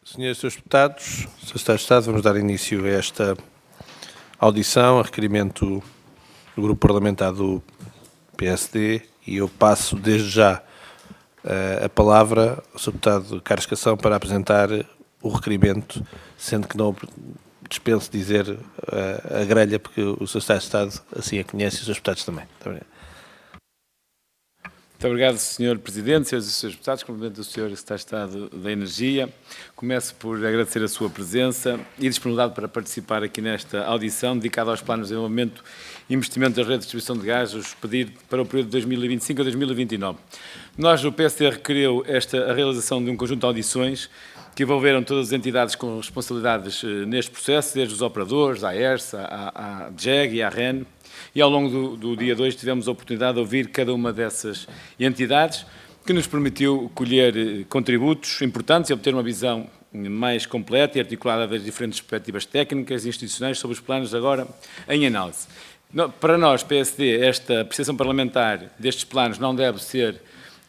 Senhores e Srs. Deputados, Sr. Secretário de Estado, vamos dar início a esta audição, a requerimento do Grupo Parlamentar do PSD, e eu passo desde já a palavra ao Sr. Deputado Carlos Cação para apresentar o requerimento, sendo que não dispenso dizer a grelha, porque o Sr. Secretário de Estado assim a conhece e os Srs. Deputados também. Muito obrigado. Muito obrigado, Sr. Presidente, Srs. e Srs. Deputados, cumprimento do Sr. Secretário de Estado da Energia. Começo por agradecer a sua presença e disponibilidade para participar aqui nesta audição dedicada aos planos de desenvolvimento e investimento das redes de distribuição de gás, os pedidos para o período de 2025 a 2029. Nós, o PSD, requeriu a realização de um conjunto de audições que envolveram todas as entidades com responsabilidades neste processo, desde os operadores, a ERSA, a DGEG e a REN, e ao longo do dia 2 tivemos a oportunidade de ouvir cada uma dessas entidades, que nos permitiu colher contributos importantes e obter uma visão mais completa e articulada das diferentes perspectivas técnicas e institucionais sobre os planos agora em análise. Para nós, PSD, esta apreciação parlamentar destes planos não deve ser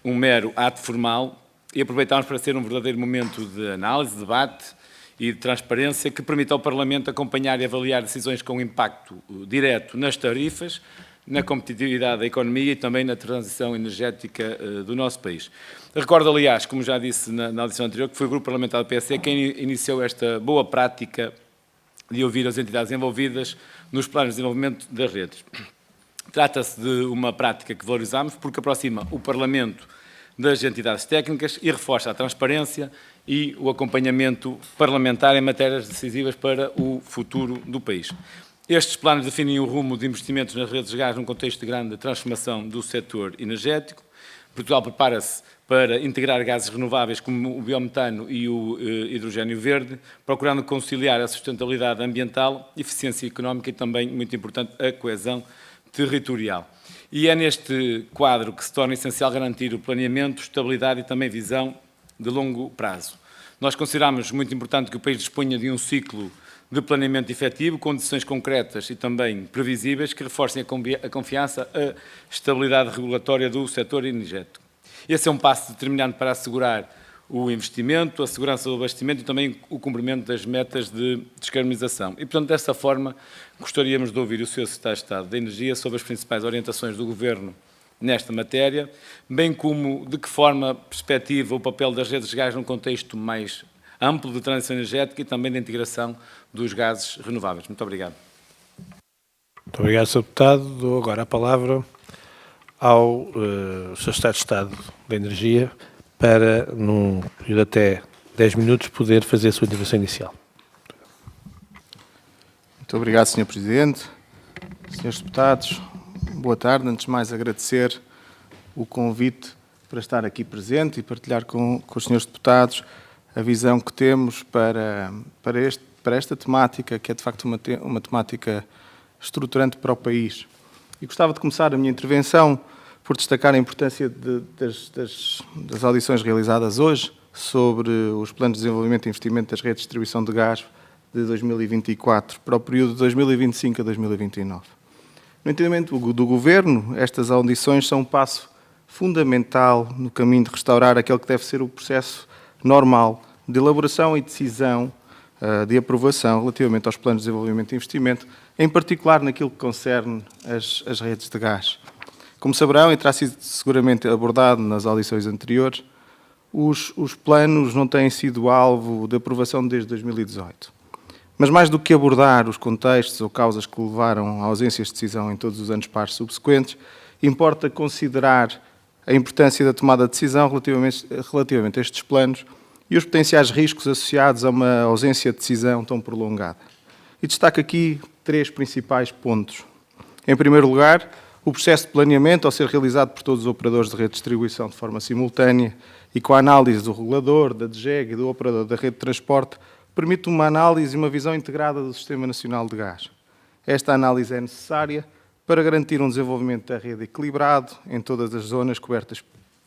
um mero ato formal e aproveitamos para ser um verdadeiro momento de análise, debate e de transparência que permita ao Parlamento acompanhar e avaliar decisões com impacto direto nas tarifas, na competitividade da economia e também na transição energética do nosso país. Recordo, aliás, como já disse na audição anterior, que foi o Grupo Parlamentar do PSD quem iniciou esta boa prática de ouvir as entidades envolvidas nos planos de desenvolvimento das redes. Trata-se de uma prática que valorizamos porque aproxima o Parlamento das entidades técnicas e reforça a transparência e o acompanhamento parlamentar em matérias decisivas para o futuro do país. Estes planos definem o rumo de investimentos nas redes de gás num contexto de grande transformação do setor energético. Portugal prepara-se para integrar gases renováveis como o biometano e o hidrogênio verde, procurando conciliar a sustentabilidade ambiental, eficiência económica e também, muito importante, a coesão territorial. E é neste quadro que se torna essencial garantir o planeamento, estabilidade e também visão de longo prazo. Nós consideramos muito importante que o país disponha de um ciclo de planeamento efetivo, com decisões concretas e também previsíveis que reforcem a confiança, a estabilidade regulatória do setor energético. Esse é um passo determinante para assegurar o investimento, a segurança do abastecimento e também o cumprimento das metas de descarbonização. E, portanto, desta forma, gostaríamos de ouvir o Sr. Secretário de Estado da Energia sobre as principais orientações do Governo nesta matéria, bem como de que forma perspectiva o papel das redes de gás num contexto mais amplo de transição energética e também de integração dos gases renováveis. Muito obrigado. Muito obrigado, Sr. Deputado. Dou agora a palavra ao Sr. Secretário de Estado da Energia para, num período de até 10 minutos, poder fazer a sua intervenção inicial. Muito obrigado, Sr. Presidente. Senhores Deputados, boa tarde. Antes de mais, agradecer o convite para estar aqui presente e partilhar com os senhores deputados a visão que temos para esta temática, que é de facto uma temática estruturante para o país. E gostava de começar a minha intervenção por destacar a importância das audições realizadas hoje sobre os planos de desenvolvimento e investimento das redes de distribuição de gás de 2024 para o período de 2025 a 2029. No entendimento do Governo, estas audições são um passo fundamental no caminho de restaurar aquele que deve ser o processo normal de elaboração e decisão de aprovação relativamente aos planos de desenvolvimento e investimento, em particular naquilo que concerne as redes de gás. Como saberão, e terá sido seguramente abordado nas audições anteriores, os planos não têm sido alvo de aprovação desde 2018. Mas mais do que abordar os contextos ou causas que levaram a ausências de decisão em todos os anos pares subsequentes, importa considerar a importância da tomada de decisão relativamente a estes planos e os potenciais riscos associados a uma ausência de decisão tão prolongada. E destaco aqui 3 principais pontos. Em primeiro lugar, o processo de planeamento, ao ser realizado por todos os operadores de rede de distribuição de forma simultânea e com a análise do regulador, da DGEG e do operador da rede de transporte, permite uma análise e uma visão integrada do Sistema Nacional de Gás. Esta análise é necessária para garantir um desenvolvimento da rede equilibrado em todas as zonas cobertas,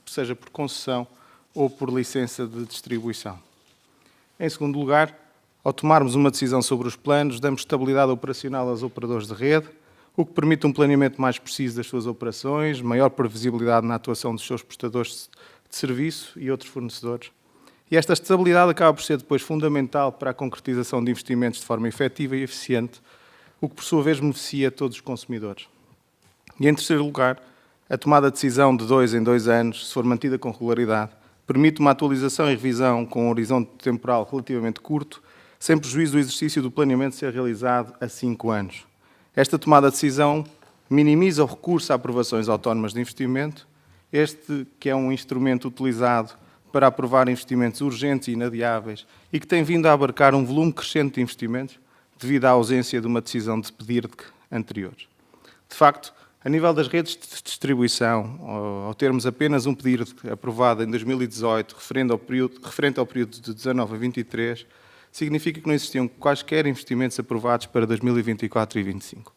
seja por concessão ou por licença de distribuição. Em segundo lugar, ao tomarmos uma decisão sobre os planos, damos estabilidade operacional aos operadores de rede, o que permite um planeamento mais preciso das suas operações, maior previsibilidade na atuação dos seus prestadores de serviço e outros fornecedores, E esta estabilidade acaba por ser depois fundamental para a concretização de investimentos de forma efetiva e eficiente, o que por sua vez beneficia todos os consumidores. E em terceiro lugar, a tomada de decisão de 2 em 2 anos, se for mantida com regularidade, permite uma atualização e revisão com um horizonte temporal relativamente curto, sem prejuízo do exercício do planeamento ser realizado a 5 anos. Esta tomada de decisão minimiza o recurso a aprovações autónomas de investimento, este que é um instrumento utilizado para aprovar investimentos urgentes e inadiáveis e que tem vindo a abarcar um volume crescente de investimentos devido à ausência de uma decisão de PDIRC anterior. De facto, a nível das redes de distribuição, ao termos apenas um PDIRC aprovado em 2018, referente ao período de 19 a 23, significa que não existiam quaisquer investimentos aprovados para 2024 e 2025.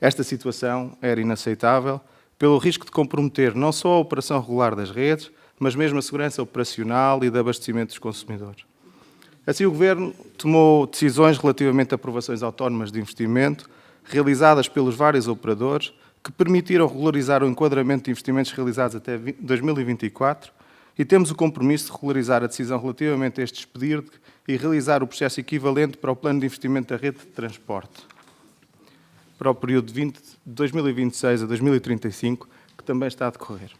Esta situação era inaceitável pelo risco de comprometer não só a operação regular das redes, mas mesmo a segurança operacional e de abastecimento dos consumidores. Assim, o Governo tomou decisões relativamente a aprovações autónomas de investimento, realizadas pelos vários operadores, que permitiram regularizar o enquadramento de investimentos realizados até 2024, e temos o compromisso de regularizar a decisão relativamente a estes PDIRC e realizar o processo equivalente para o plano de investimento da rede de transporte, para o período de 2026 a 2035, que também está a decorrer.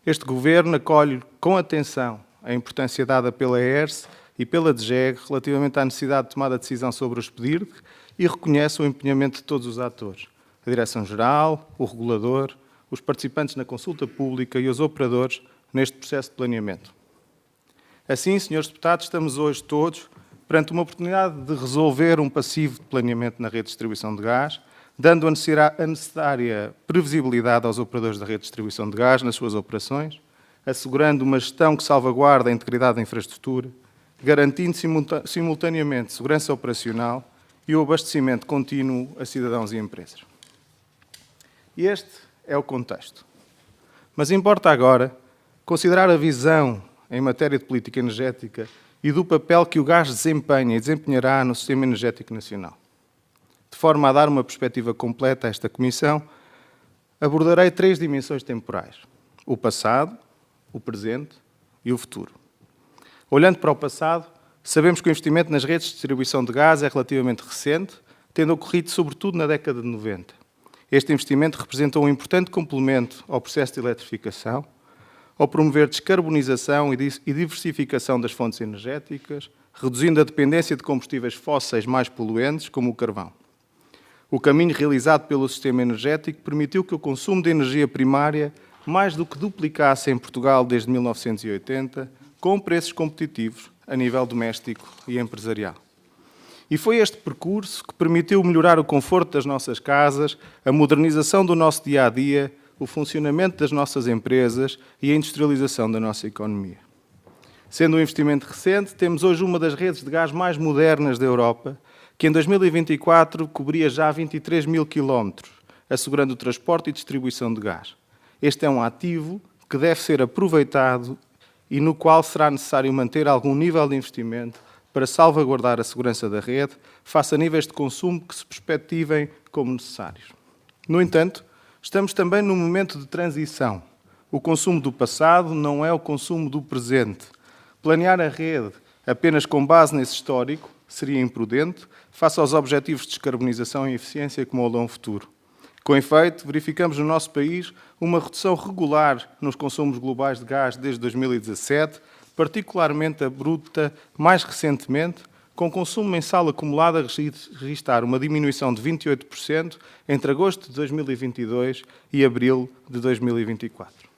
Este Governo acolhe com atenção a importância dada pela ERSE e pela DGEG relativamente à necessidade de tomada de decisão sobre os PDIRC e reconhece o empenhamento de todos os atores, a Direção-Geral, o Regulador, os participantes na consulta pública e os operadores neste processo de planeamento. Assim, senhores deputados, estamos hoje todos perante uma oportunidade de resolver um passivo de planeamento na rede de distribuição de gás, dando a necessária previsibilidade aos operadores da rede de distribuição de gás nas suas operações, assegurando uma gestão que salvaguarda a integridade da infraestrutura, garantindo simultaneamente segurança operacional e o abastecimento contínuo a cidadãos e empresas. E este é o contexto. Mas importa agora considerar a visão em matéria de política energética e do papel que o gás desempenha e desempenhará no sistema energético nacional. De forma a dar uma perspectiva completa a esta Comissão, abordarei 3 dimensões temporais: o passado, o presente e o futuro. Olhando para o passado, sabemos que o investimento nas redes de distribuição de gás é relativamente recente, tendo ocorrido sobretudo na década de 90. Este investimento representa um importante complemento ao processo de eletrificação, ao promover descarbonização e diversificação das fontes energéticas, reduzindo a dependência de combustíveis fósseis mais poluentes, como o carvão. O caminho realizado pelo sistema energético permitiu que o consumo de energia primária mais do que duplicasse em Portugal desde 1980, com preços competitivos a nível doméstico e empresarial. E foi este percurso que permitiu melhorar o conforto das nossas casas, a modernização do nosso dia-a-dia, o funcionamento das nossas empresas e a industrialização da nossa economia. Sendo um investimento recente, temos hoje uma das redes de gás mais modernas da Europa, que em 2024 cobria já 23 mil quilómetros, assegurando o transporte e distribuição de gás. Este é um ativo que deve ser aproveitado e no qual será necessário manter algum nível de investimento para salvaguardar a segurança da rede, face a níveis de consumo que se perspectivem como necessários. No entanto, estamos também num momento de transição. O consumo do passado não é o consumo do presente. Planear a rede apenas com base nesse histórico seria imprudente, face aos objetivos de descarbonização e eficiência que moldam o futuro. Com efeito, verificamos no nosso país uma redução regular nos consumos globais de gás desde 2017, particularmente abrupta mais recentemente, com consumo mensal acumulado a registrar uma diminuição de 28% entre agosto de 2022 e abril de 2024.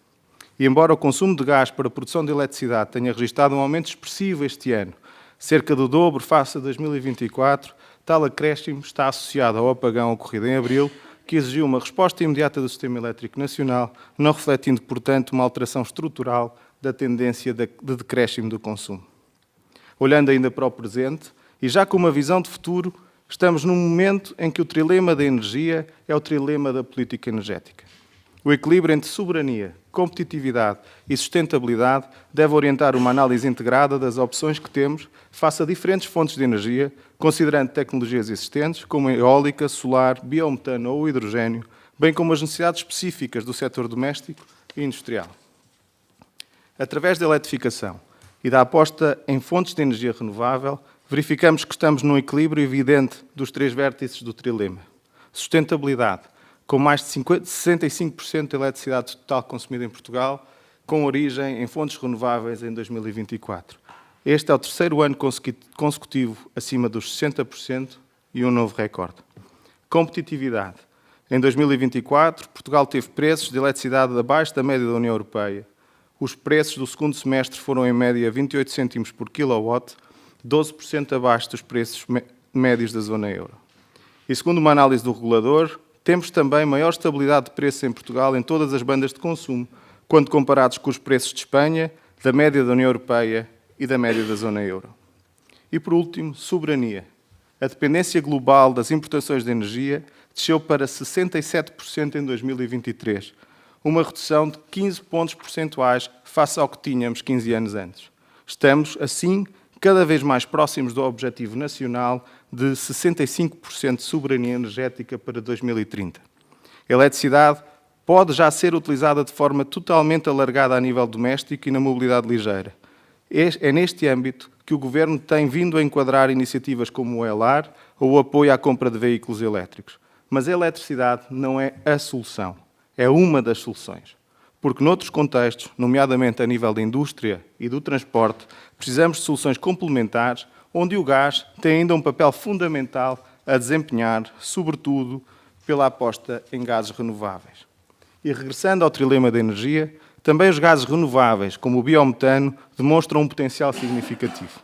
E embora o consumo de gás para a produção de eletricidade tenha registrado um aumento expressivo este ano, cerca do dobro face a 2024, tal acréscimo está associado ao apagão ocorrido em abril, que exigiu uma resposta imediata do Sistema Elétrico Nacional, não refletindo, portanto, uma alteração estrutural da tendência de decréscimo do consumo. Olhando ainda para o presente, e já com uma visão de futuro, estamos num momento em que o trilema da energia é o trilema da política energética. O equilíbrio entre soberania, competitividade e sustentabilidade deve orientar uma análise integrada das opções que temos face a diferentes fontes de energia, considerando tecnologias existentes, como a eólica, solar, biometano ou hidrogênio, bem como as necessidades específicas do setor doméstico e industrial. Através da eletrificação, e da aposta em fontes de energia renovável, verificamos que estamos num equilíbrio evidente dos três vértices do trilema. Sustentabilidade, com mais de 65% da eletricidade total consumida em Portugal, com origem em fontes renováveis em 2024. Este é o terceiro ano consecutivo acima dos 60% e um novo recorde. Competitividade. Em 2024, Portugal teve preços de eletricidade abaixo da média da União Europeia. Os preços do segundo semestre foram, em média, 28 cêntimos por quilowatt, 12% abaixo dos preços médios da zona euro. E segundo uma análise do regulador, temos também maior estabilidade de preços em Portugal em todas as bandas de consumo, quando comparados com os preços de Espanha, da média da União Europeia e da média da zona euro. E, por último, soberania. A dependência global das importações de energia desceu para 67% em 2023, uma redução de 15 pontos percentuais face ao que tínhamos 15 anos antes. Estamos, assim, cada vez mais próximos do objetivo nacional de 65% de soberania energética para 2030. A eletricidade pode já ser utilizada de forma totalmente alargada a nível doméstico e na mobilidade ligeira. É neste âmbito que o Governo tem vindo a enquadrar iniciativas como o ELAR ou o apoio à compra de veículos elétricos. Mas a eletricidade não é a solução, é uma das soluções. Porque noutros contextos, nomeadamente a nível da indústria e do transporte, precisamos de soluções complementares, onde o gás tem ainda um papel fundamental a desempenhar, sobretudo pela aposta em gases renováveis. E regressando ao trilema da energia, também os gases renováveis, como o biometano, demonstram um potencial significativo.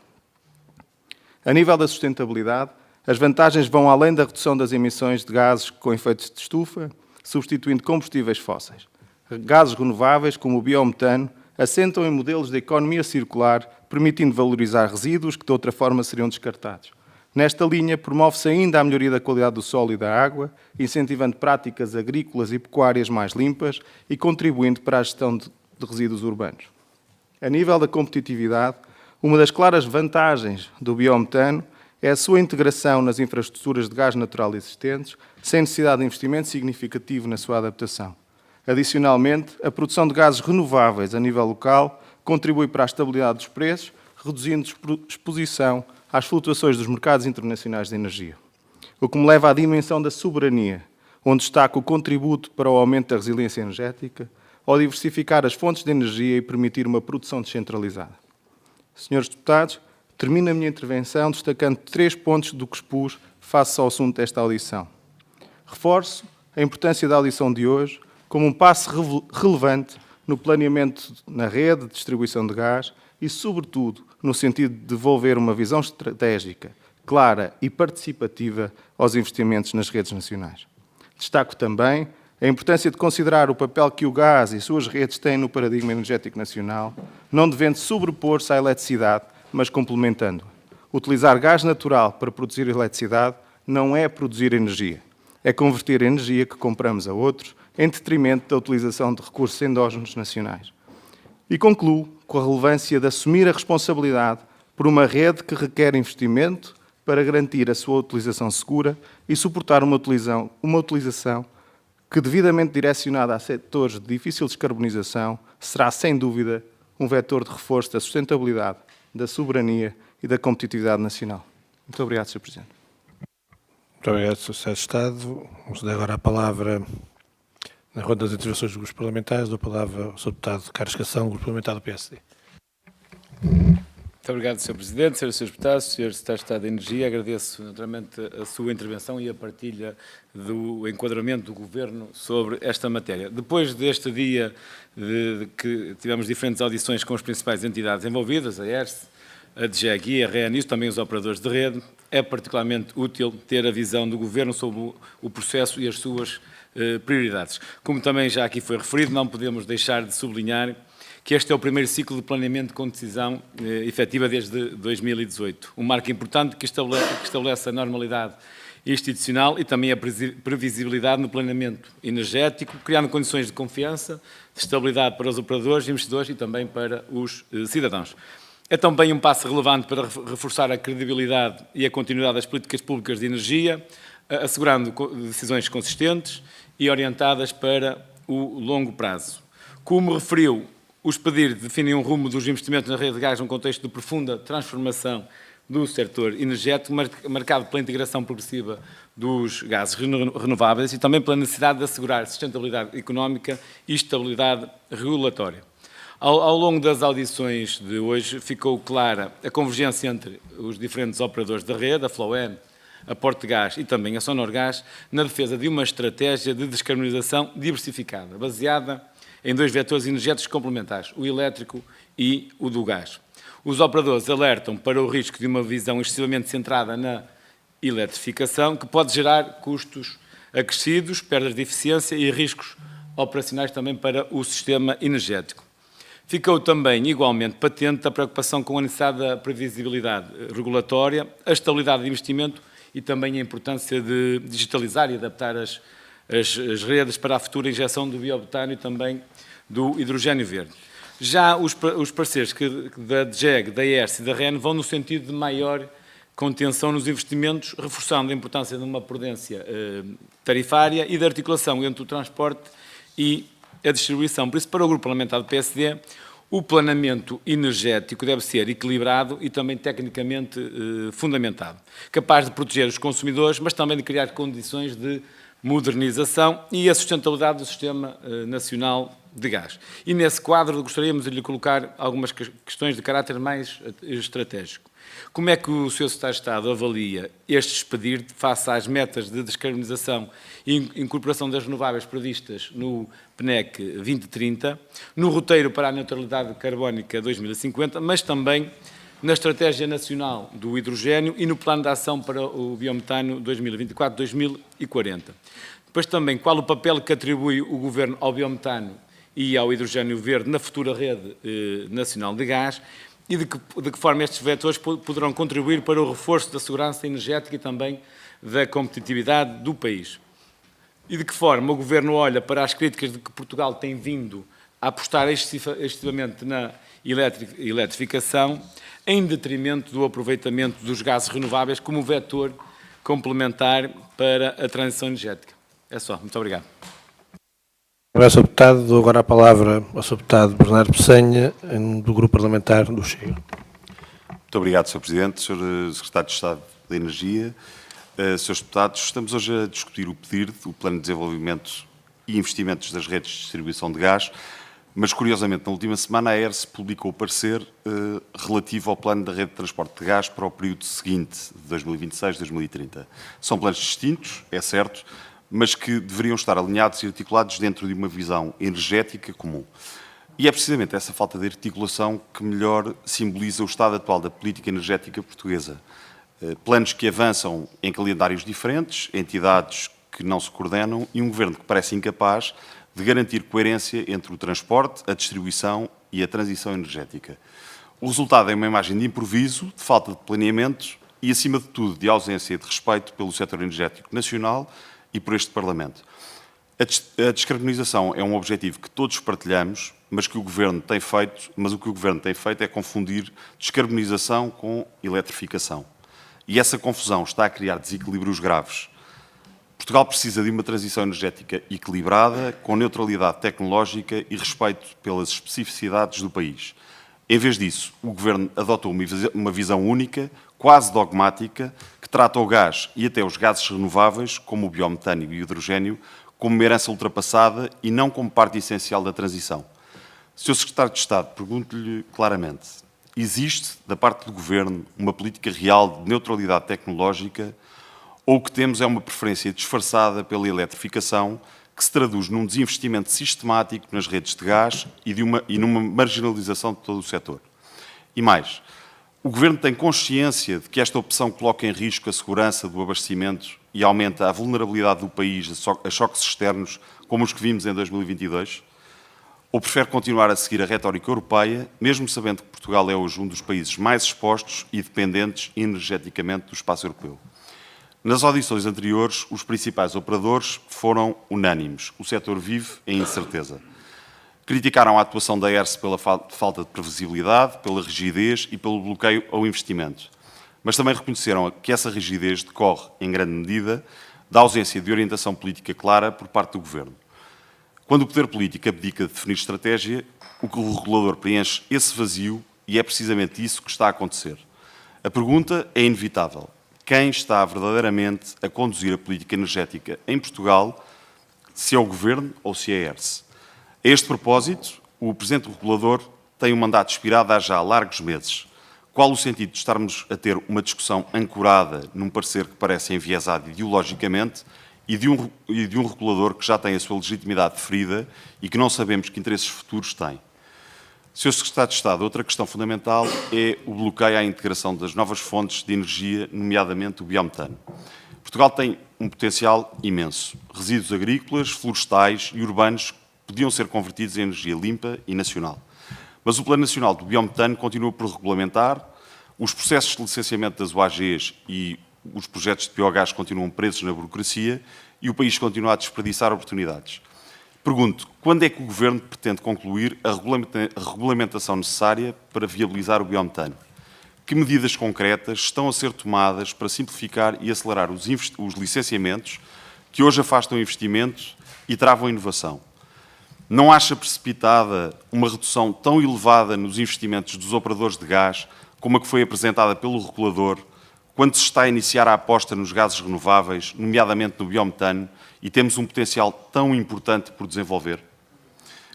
A nível da sustentabilidade, as vantagens vão além da redução das emissões de gases com efeitos de estufa, substituindo combustíveis fósseis. Gases renováveis, como o biometano, assentam em modelos de economia circular, permitindo valorizar resíduos que de outra forma seriam descartados. Nesta linha, promove-se ainda a melhoria da qualidade do solo e da água, incentivando práticas agrícolas e pecuárias mais limpas e contribuindo para a gestão de resíduos urbanos. A nível da competitividade, uma das claras vantagens do biometano é a sua integração nas infraestruturas de gás natural existentes, sem necessidade de investimento significativo na sua adaptação. Adicionalmente, a produção de gases renováveis a nível local contribui para a estabilidade dos preços, reduzindo exposição às flutuações dos mercados internacionais de energia. O que me leva à dimensão da soberania, onde destaca o contributo para o aumento da resiliência energética, ao diversificar as fontes de energia e permitir uma produção descentralizada. Senhores deputados, termino a minha intervenção destacando 3 pontos do que expus face ao assunto desta audição. Reforço a importância da audição de hoje como um passo relevante no planeamento na rede de distribuição de gás e, sobretudo, no sentido de devolver uma visão estratégica, clara e participativa aos investimentos nas redes nacionais. Destaco também a importância de considerar o papel que o gás e suas redes têm no paradigma energético nacional, não devendo sobrepor-se à eletricidade, mas complementando-a. Utilizar gás natural para produzir eletricidade não é produzir energia, é converter a energia que compramos a outros em detrimento da utilização de recursos endógenos nacionais. E concluo com a relevância de assumir a responsabilidade por uma rede que requer investimento para garantir a sua utilização segura e suportar uma utilização que, devidamente direcionada a setores de difícil descarbonização, será, sem dúvida, um vetor de reforço da sustentabilidade, da soberania e da competitividade nacional. Muito obrigado, Sr. Presidente. Muito obrigado, Sr. Secretário de Estado. Vamos dar agora a palavra, na ronda das intervenções dos grupos parlamentares, dou a palavra ao Sr. Deputado Carlos Cação, grupo parlamentar do PSD. Muito obrigado, Sr. Presidente, Srs. Deputados, Sr. Secretário de Estado de Energia. Agradeço, naturalmente, a sua intervenção e a partilha do enquadramento do Governo sobre esta matéria. Depois deste dia de que tivemos diferentes audições com as principais entidades envolvidas, a ERSE, a DGEG e a REANIS, também os operadores de rede, é particularmente útil ter a visão do Governo sobre o processo e as suas prioridades. Como também já aqui foi referido, não podemos deixar de sublinhar que este é o primeiro ciclo de planeamento com decisão efetiva desde 2018. Um marco importante que estabelece a normalidade institucional e também a previsibilidade no planeamento energético, criando condições de confiança, de estabilidade para os operadores, investidores e também para os cidadãos. É também um passo relevante para reforçar a credibilidade e a continuidade das políticas públicas de energia, assegurando decisões consistentes e orientadas para o longo prazo. Como referiu, Os PEDIR definem um rumo dos investimentos na rede de gás num contexto de profunda transformação do setor energético, marcado pela integração progressiva dos gases renováveis e também pela necessidade de assegurar sustentabilidade económica e estabilidade regulatória. Ao longo das audições de hoje ficou clara a convergência entre os diferentes operadores da rede, a Floen, a Portgás e também a Sonorgás, na defesa de uma estratégia de descarbonização diversificada, baseada em 2 vetores energéticos complementares, o elétrico e o do gás. Os operadores alertam para o risco de uma visão excessivamente centrada na eletrificação, que pode gerar custos acrescidos, perdas de eficiência e riscos operacionais também para o sistema energético. Ficou também igualmente patente a preocupação com a necessidade da previsibilidade regulatória, a estabilidade de investimento e também a importância de digitalizar e adaptar as redes para a futura injeção do biobutano e também do hidrogênio verde. Já os parceiros da DGEG, da ERS e da REN vão no sentido de maior contenção nos investimentos, reforçando a importância de uma prudência tarifária e de articulação entre o transporte e a distribuição. Por isso, para o Grupo Parlamentar do PSD, o planeamento energético deve ser equilibrado e também tecnicamente fundamentado, capaz de proteger os consumidores, mas também de criar condições de modernização e a sustentabilidade do Sistema Nacional de Gás. E nesse quadro gostaríamos de lhe colocar algumas questões de caráter mais estratégico. Como é que o Sr. Secretário de Estado avalia estes PEDIR face às metas de descarbonização e incorporação das renováveis previstas no PNEC 2030, no roteiro para a neutralidade carbónica 2050, mas também na Estratégia Nacional do Hidrogênio e no Plano de Ação para o Biometano 2024-2040? Depois também, qual o papel que atribui o Governo ao biometano e ao hidrogênio verde na futura rede nacional de gás e de que forma estes vetores poderão contribuir para o reforço da segurança energética e também da competitividade do país. E de que forma o Governo olha para as críticas de que Portugal tem vindo a apostar excessivamente na eletrificação, em detrimento do aproveitamento dos gases renováveis como vetor complementar para a transição energética. É só. Muito obrigado. Obrigado, Sr. Deputado. Dou agora a palavra ao Sr. Deputado Bernardo Peçanha, do Grupo Parlamentar do Chega. Muito obrigado, Sr. Presidente, Sr. Secretário de Estado da Energia, Srs. Deputados. Estamos hoje a discutir o PEDIR, o Plano de Desenvolvimento e Investimentos das Redes de Distribuição de Gás, mas, curiosamente, na última semana a ERS publicou o parecer relativo ao Plano da Rede de Transporte de Gás para o período seguinte, de 2026-2030. São planos distintos, é certo, mas que deveriam estar alinhados e articulados dentro de uma visão energética comum. E é precisamente essa falta de articulação que melhor simboliza o estado atual da política energética portuguesa. Planos que avançam em calendários diferentes, entidades que não se coordenam e um governo que parece incapaz de garantir coerência entre o transporte, a distribuição e a transição energética. O resultado é uma imagem de improviso, de falta de planeamento e, acima de tudo, de ausência de respeito pelo setor energético nacional e por este Parlamento. A descarbonização é um objetivo que todos partilhamos, mas o que o Governo tem feito é confundir descarbonização com eletrificação. E essa confusão está a criar desequilíbrios graves. Portugal precisa de uma transição energética equilibrada, com neutralidade tecnológica e respeito pelas especificidades do país. Em vez disso, o Governo adotou uma visão única, quase dogmática, que trata o gás e até os gases renováveis, como o biometano e o hidrogênio, como uma herança ultrapassada e não como parte essencial da transição. Sr. Secretário de Estado, pergunto-lhe claramente, existe, da parte do Governo, uma política real de neutralidade tecnológica ou o que temos é uma preferência disfarçada pela eletrificação que se traduz num desinvestimento sistemático nas redes de gás e numa marginalização de todo o setor? E mais, o Governo tem consciência de que esta opção coloca em risco a segurança do abastecimento e aumenta a vulnerabilidade do país a choques externos como os que vimos em 2022? Ou prefere continuar a seguir a retórica europeia, mesmo sabendo que Portugal é hoje um dos países mais expostos e dependentes energeticamente do espaço europeu? Nas audições anteriores, os principais operadores foram unânimes. O setor vive em incerteza. Criticaram a atuação da ERS pela falta de previsibilidade, pela rigidez e pelo bloqueio ao investimento. Mas também reconheceram que essa rigidez decorre, em grande medida, da ausência de orientação política clara por parte do Governo. Quando o poder político abdica de definir estratégia, o regulador preenche esse vazio e é precisamente isso que está a acontecer. A pergunta é inevitável. Quem está verdadeiramente a conduzir a política energética em Portugal, se é o Governo ou se é a ERSE? A este propósito, o Presidente do Regulador tem um mandato expirado há já largos meses. Qual o sentido de estarmos a ter uma discussão ancorada num parecer que parece enviesado ideologicamente e de um regulador que já tem a sua legitimidade ferida e que não sabemos que interesses futuros tem? Sr. Secretário de Estado, outra questão fundamental é o bloqueio à integração das novas fontes de energia, nomeadamente o biometano. Portugal tem um potencial imenso. Resíduos agrícolas, florestais e urbanos podiam ser convertidos em energia limpa e nacional. Mas o Plano Nacional do Biometano continua por regulamentar, os processos de licenciamento das OAGs e os projetos de biogás continuam presos na burocracia e o país continua a desperdiçar oportunidades. Pergunto, quando é que o Governo pretende concluir a regulamentação necessária para viabilizar o biometano? Que medidas concretas estão a ser tomadas para simplificar e acelerar os licenciamentos que hoje afastam investimento e travam a inovação? Não acha precipitada uma redução tão elevada nos investimentos dos operadores de gás como a que foi apresentada pelo regulador, quando se está a iniciar a aposta nos gases renováveis, nomeadamente no biometano, e temos um potencial tão importante por desenvolver?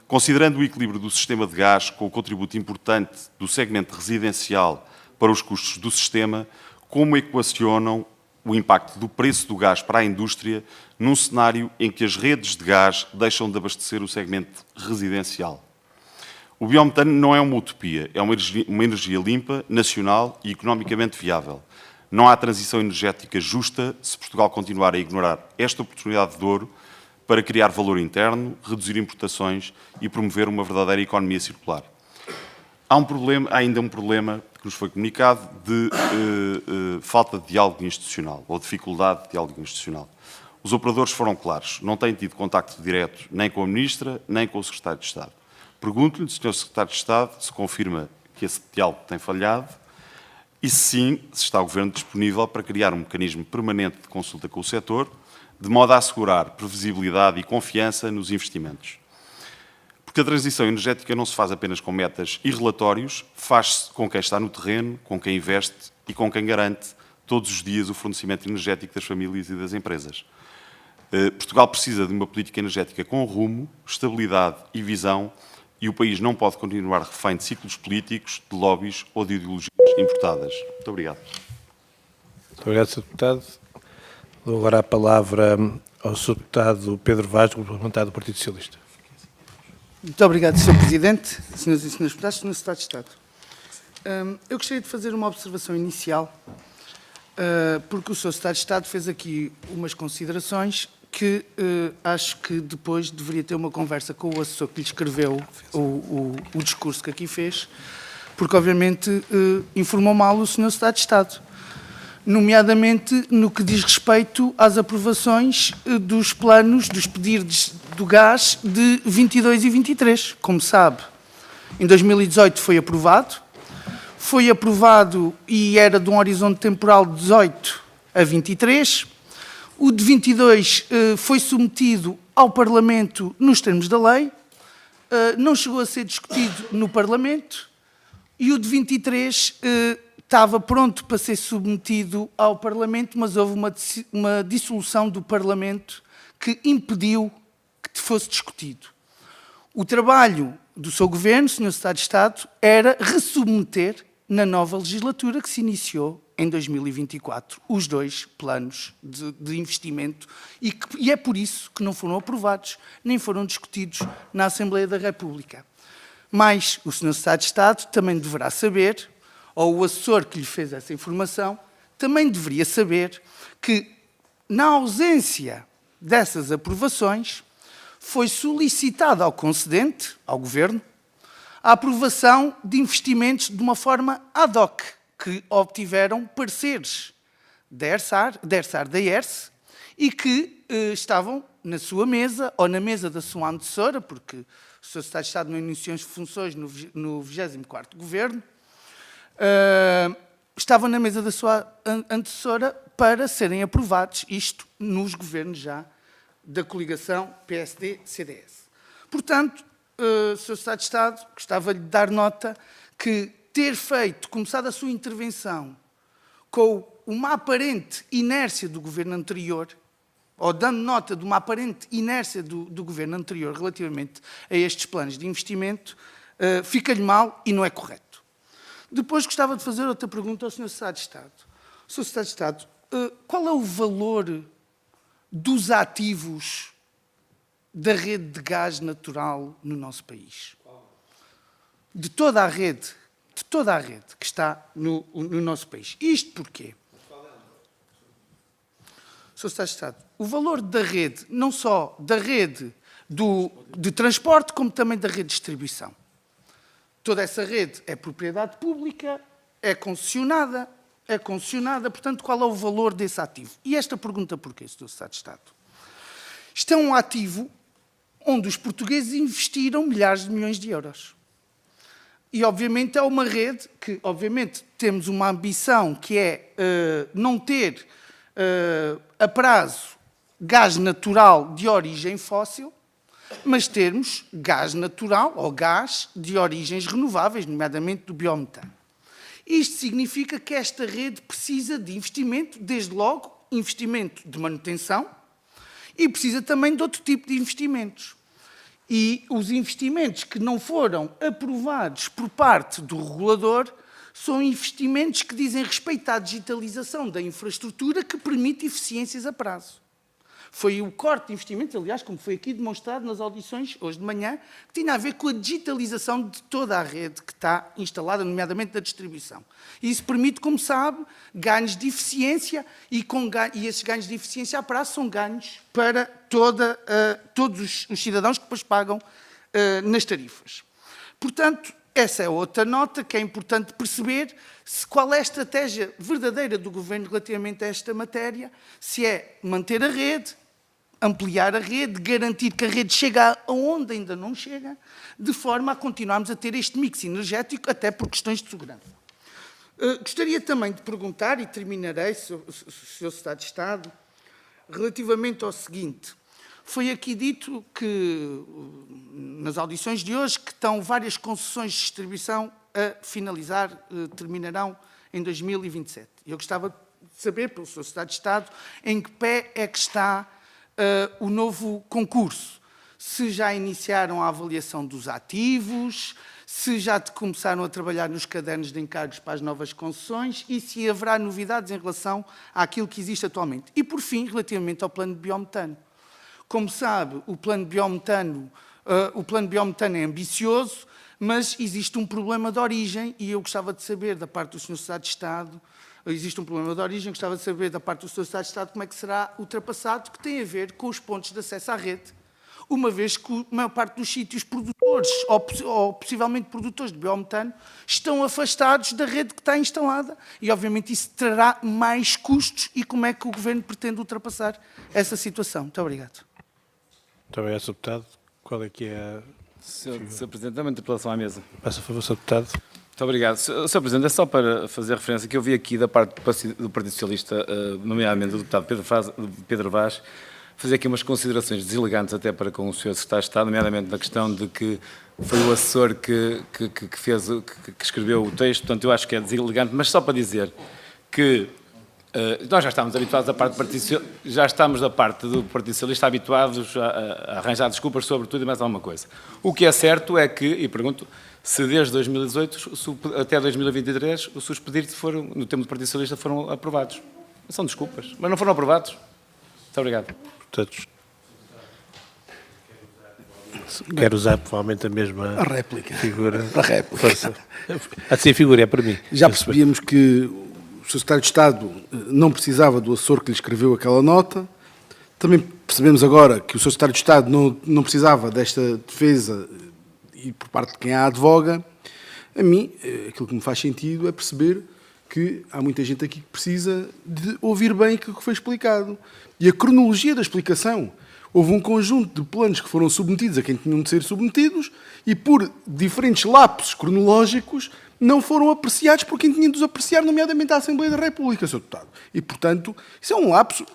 Considerando o equilíbrio do sistema de gás com o contributo importante do segmento residencial para os custos do sistema, como equacionam o impacto do preço do gás para a indústria num cenário em que as redes de gás deixam de abastecer o segmento residencial? O biometano não é uma utopia, é uma energia limpa, nacional e economicamente viável. Não há transição energética justa se Portugal continuar a ignorar esta oportunidade de ouro para criar valor interno, reduzir importações e promover uma verdadeira economia circular. Há ainda um problema que nos foi comunicado de falta de diálogo institucional ou dificuldade de diálogo institucional. Os operadores foram claros, não têm tido contacto direto nem com a Ministra, nem com o Secretário de Estado. Pergunto-lhe, Sr. Secretário de Estado, se confirma que esse diálogo tem falhado e, se sim, se está o Governo disponível para criar um mecanismo permanente de consulta com o setor, de modo a assegurar previsibilidade e confiança nos investimentos. Porque a transição energética não se faz apenas com metas e relatórios, faz-se com quem está no terreno, com quem investe e com quem garante todos os dias o fornecimento energético das famílias e das empresas. Portugal precisa de uma política energética com rumo, estabilidade e visão, e o país não pode continuar refém de ciclos políticos, de lobbies ou de ideologias importadas. Muito obrigado. Muito obrigado, Sr. Deputado. Dou agora a palavra ao Sr. Deputado Pedro Vaz, parlamentar do Partido Socialista. Muito obrigado, Sr. Presidente, Senhoras e Senhores Deputados, Sr. Secretário de Estado. Eu gostaria de fazer uma observação inicial, porque o Sr. Secretário de Estado fez aqui umas considerações que acho que depois deveria ter uma conversa com o assessor que lhe escreveu o discurso que aqui fez, porque obviamente informou mal o Sr. Secretário de Estado, nomeadamente no que diz respeito às aprovações dos planos, dos pedidos do gás de 22 e 23. Como sabe, em 2018 foi aprovado e era de um horizonte temporal de 18 a 23. O de 22 foi submetido ao Parlamento nos termos da lei, não chegou a ser discutido no Parlamento e o de 23 estava pronto para ser submetido ao Parlamento, mas houve uma dissolução do Parlamento que impediu que fosse discutido. O trabalho do seu Governo, Sr. Secretário de Estado, era ressubmeter na nova legislatura que se iniciou em 2024, os dois planos de investimento e é por isso que não foram aprovados, nem foram discutidos na Assembleia da República. Mas o Sr. Secretário de Estado também deverá saber, ou o assessor que lhe fez essa informação, também deveria saber que, na ausência dessas aprovações, foi solicitado ao concedente, ao Governo, a aprovação de investimentos de uma forma ad hoc, que obtiveram pareceres da ERSAR, da ERSE, e que estavam na sua mesa, ou na mesa da sua antecessora, porque o Sr. Secretário de Estado não iniciou as funções no 24º Governo, estavam na mesa da sua antecessora para serem aprovados, isto nos governos já da coligação PSD-CDS. Portanto, Sr. Secretário de Estado, gostava de dar nota que começado a sua intervenção com uma aparente inércia do governo anterior, ou dando nota de uma aparente inércia do governo anterior relativamente a estes planos de investimento, fica-lhe mal e não é correto. Depois gostava de fazer outra pergunta ao Sr. Secretário de Estado. Sr. Secretário de Estado, qual é o valor dos ativos da rede de gás natural no nosso país? De toda a rede que está no nosso país. Isto porquê? Sr. Secretário de Estado, o valor da rede, não só da rede de transporte, como também da rede de distribuição. Toda essa rede é propriedade pública, é concessionada, portanto, qual é o valor desse ativo? E esta pergunta porquê, Sr. Secretário de Estado? Isto é um ativo onde os portugueses investiram milhares de milhões de euros. E, obviamente, é uma rede que, obviamente, temos uma ambição que é não ter a prazo gás natural de origem fóssil, mas termos gás natural ou gás de origens renováveis, nomeadamente do biometano. Isto significa que esta rede precisa de investimento, desde logo, investimento de manutenção, e precisa também de outro tipo de investimentos. E os investimentos que não foram aprovados por parte do regulador são investimentos que dizem respeito à digitalização da infraestrutura que permite eficiências a prazo. Foi o corte de investimentos, aliás, como foi aqui demonstrado nas audições, hoje de manhã, que tinha a ver com a digitalização de toda a rede que está instalada, nomeadamente da distribuição. E isso permite, como sabe, ganhos de eficiência e esses ganhos de eficiência a prazo são ganhos para todos os cidadãos que depois pagam nas tarifas. Portanto, essa é outra nota que é importante perceber qual é a estratégia verdadeira do Governo relativamente a esta matéria, se é manter a rede, ampliar a rede, garantir que a rede chega aonde ainda não chega, de forma a continuarmos a ter este mix energético, até por questões de segurança. Gostaria também de perguntar, e terminarei, Sr. Secretário de Estado, relativamente ao seguinte: foi aqui dito que, nas audições de hoje, que estão várias concessões de distribuição a finalizar, terminarão em 2027. Eu gostava de saber, pelo Sr. Secretário de Estado, em que pé é que está o novo concurso. Se já iniciaram a avaliação dos ativos, se já começaram a trabalhar nos cadernos de encargos para as novas concessões e se haverá novidades em relação àquilo que existe atualmente. E, por fim, relativamente ao plano de biometano. Como sabe, o plano de biometano é ambicioso, mas existe um problema de origem e eu gostava de saber da parte do Sr. Secretário de Estado, gostava de saber da parte do Sr. Secretário de Estado como é que será ultrapassado, que tem a ver com os pontos de acesso à rede, uma vez que a maior parte dos sítios produtores, ou possivelmente produtores de biometano, estão afastados da rede que está instalada e, obviamente, isso trará mais custos e como é que o Governo pretende ultrapassar essa situação. Muito obrigado. Muito obrigado, Sr. Deputado. Qual é que é a... Sr. Presidente, dá uma interpelação à mesa. Passa a favor, Sr. Deputado. Muito obrigado. Sr. Presidente, é só para fazer referência que eu vi aqui da parte do Partido Socialista, nomeadamente do deputado Pedro Vaz, fazer aqui umas considerações deselegantes até para com o Sr. Secretário de Estado, nomeadamente na questão de que foi o assessor que escreveu o texto, portanto eu acho que é deselegante, mas só para dizer que nós já estamos habituados da parte do Partido Socialista habituados a arranjar desculpas sobre tudo e mais alguma coisa. O que é certo é que, e pergunto, se desde 2018 até 2023 os seus pedidos no tempo do Partido Socialista foram aprovados. São desculpas, mas não foram aprovados. Muito obrigado. Portanto, quero usar provavelmente a mesma A réplica. figura. A réplica. Força. Assim a figura é para mim. Já percebíamos que o Sr. Secretário de Estado não precisava do assessor que lhe escreveu aquela nota. Também percebemos agora que o Sr. Secretário de Estado não precisava desta defesa e por parte de quem a advoga. A mim, aquilo que me faz sentido é perceber que há muita gente aqui que precisa de ouvir bem aquilo que foi explicado. E a cronologia da explicação. Houve um conjunto de planos que foram submetidos a quem tinham de ser submetidos e, por diferentes lapsos cronológicos, não foram apreciados por quem tinha de os apreciar, nomeadamente a Assembleia da República, Sr. Deputado. E, portanto, isso é um lapso que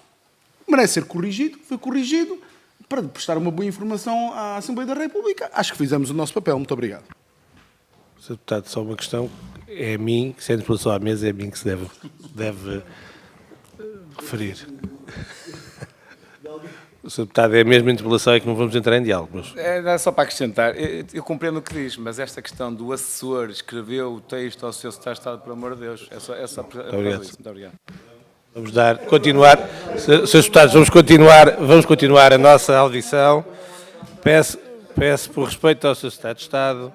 merece ser corrigido, foi corrigido, para prestar uma boa informação à Assembleia da República. Acho que fizemos o nosso papel. Muito obrigado. Sr. Deputado, só uma questão. É a mim, sendo a interpelação à mesa, é a mim que se deve referir. O Sr. Deputado, é a mesma interpelação, é que não vamos entrar em diálogo. Mas... É só para acrescentar, eu compreendo o que diz, mas esta questão do assessor escreveu o texto ao Sr. Secretário de Estado, por amor de Deus, é só para obrigado. isso. Muito obrigado. Vamos continuar. Srs. Deputados, vamos continuar a nossa audição. Peço por respeito ao Sr. Secretário de Estado,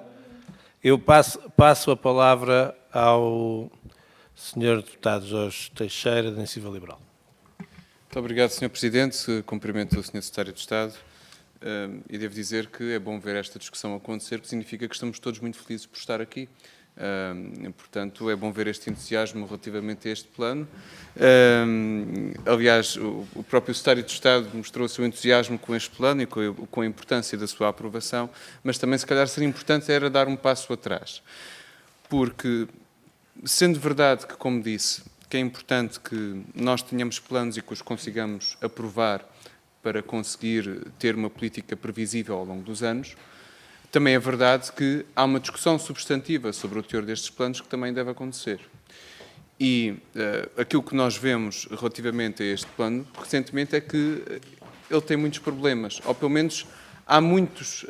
eu passo a palavra ao Sr. Deputado Jorge Teixeira, da Iniciativa Liberal. Muito obrigado, Sr. Presidente. Cumprimento o Sr. Secretário de Estado e devo dizer que é bom ver esta discussão acontecer, que significa que estamos todos muito felizes por estar aqui. Portanto, é bom ver este entusiasmo relativamente a este plano. Aliás, o próprio Secretário de Estado mostrou o seu entusiasmo com este plano e com a importância da sua aprovação, mas também, se calhar, seria importante era dar um passo atrás. Porque, sendo verdade que, como disse, que é importante que nós tenhamos planos e que os consigamos aprovar para conseguir ter uma política previsível ao longo dos anos, também é verdade que há uma discussão substantiva sobre o teor destes planos que também deve acontecer. E aquilo que nós vemos relativamente a este plano, recentemente, é que ele tem muitos problemas, ou pelo menos há muitas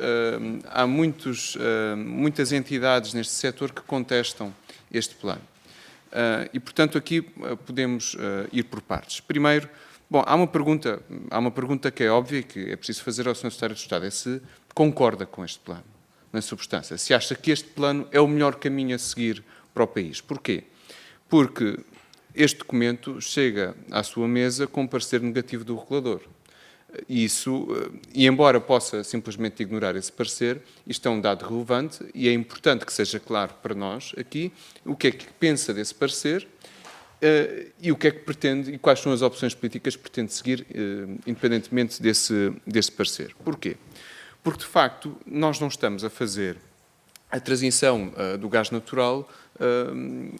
entidades neste setor que contestam este plano. E, portanto, aqui podemos ir por partes. Primeiro, bom, há uma pergunta que é óbvia e que é preciso fazer ao Sr. Secretário de Estado, é se concorda com este plano, na substância, se acha que este plano é o melhor caminho a seguir para o país. Porquê? Porque este documento chega à sua mesa com um parecer negativo do regulador. E embora possa simplesmente ignorar esse parecer, isto é um dado relevante e é importante que seja claro para nós aqui o que é que pensa desse parecer e o que é que pretende e quais são as opções políticas que pretende seguir, independentemente desse parecer. Porquê? Porque, de facto, nós não estamos a fazer a transição do gás natural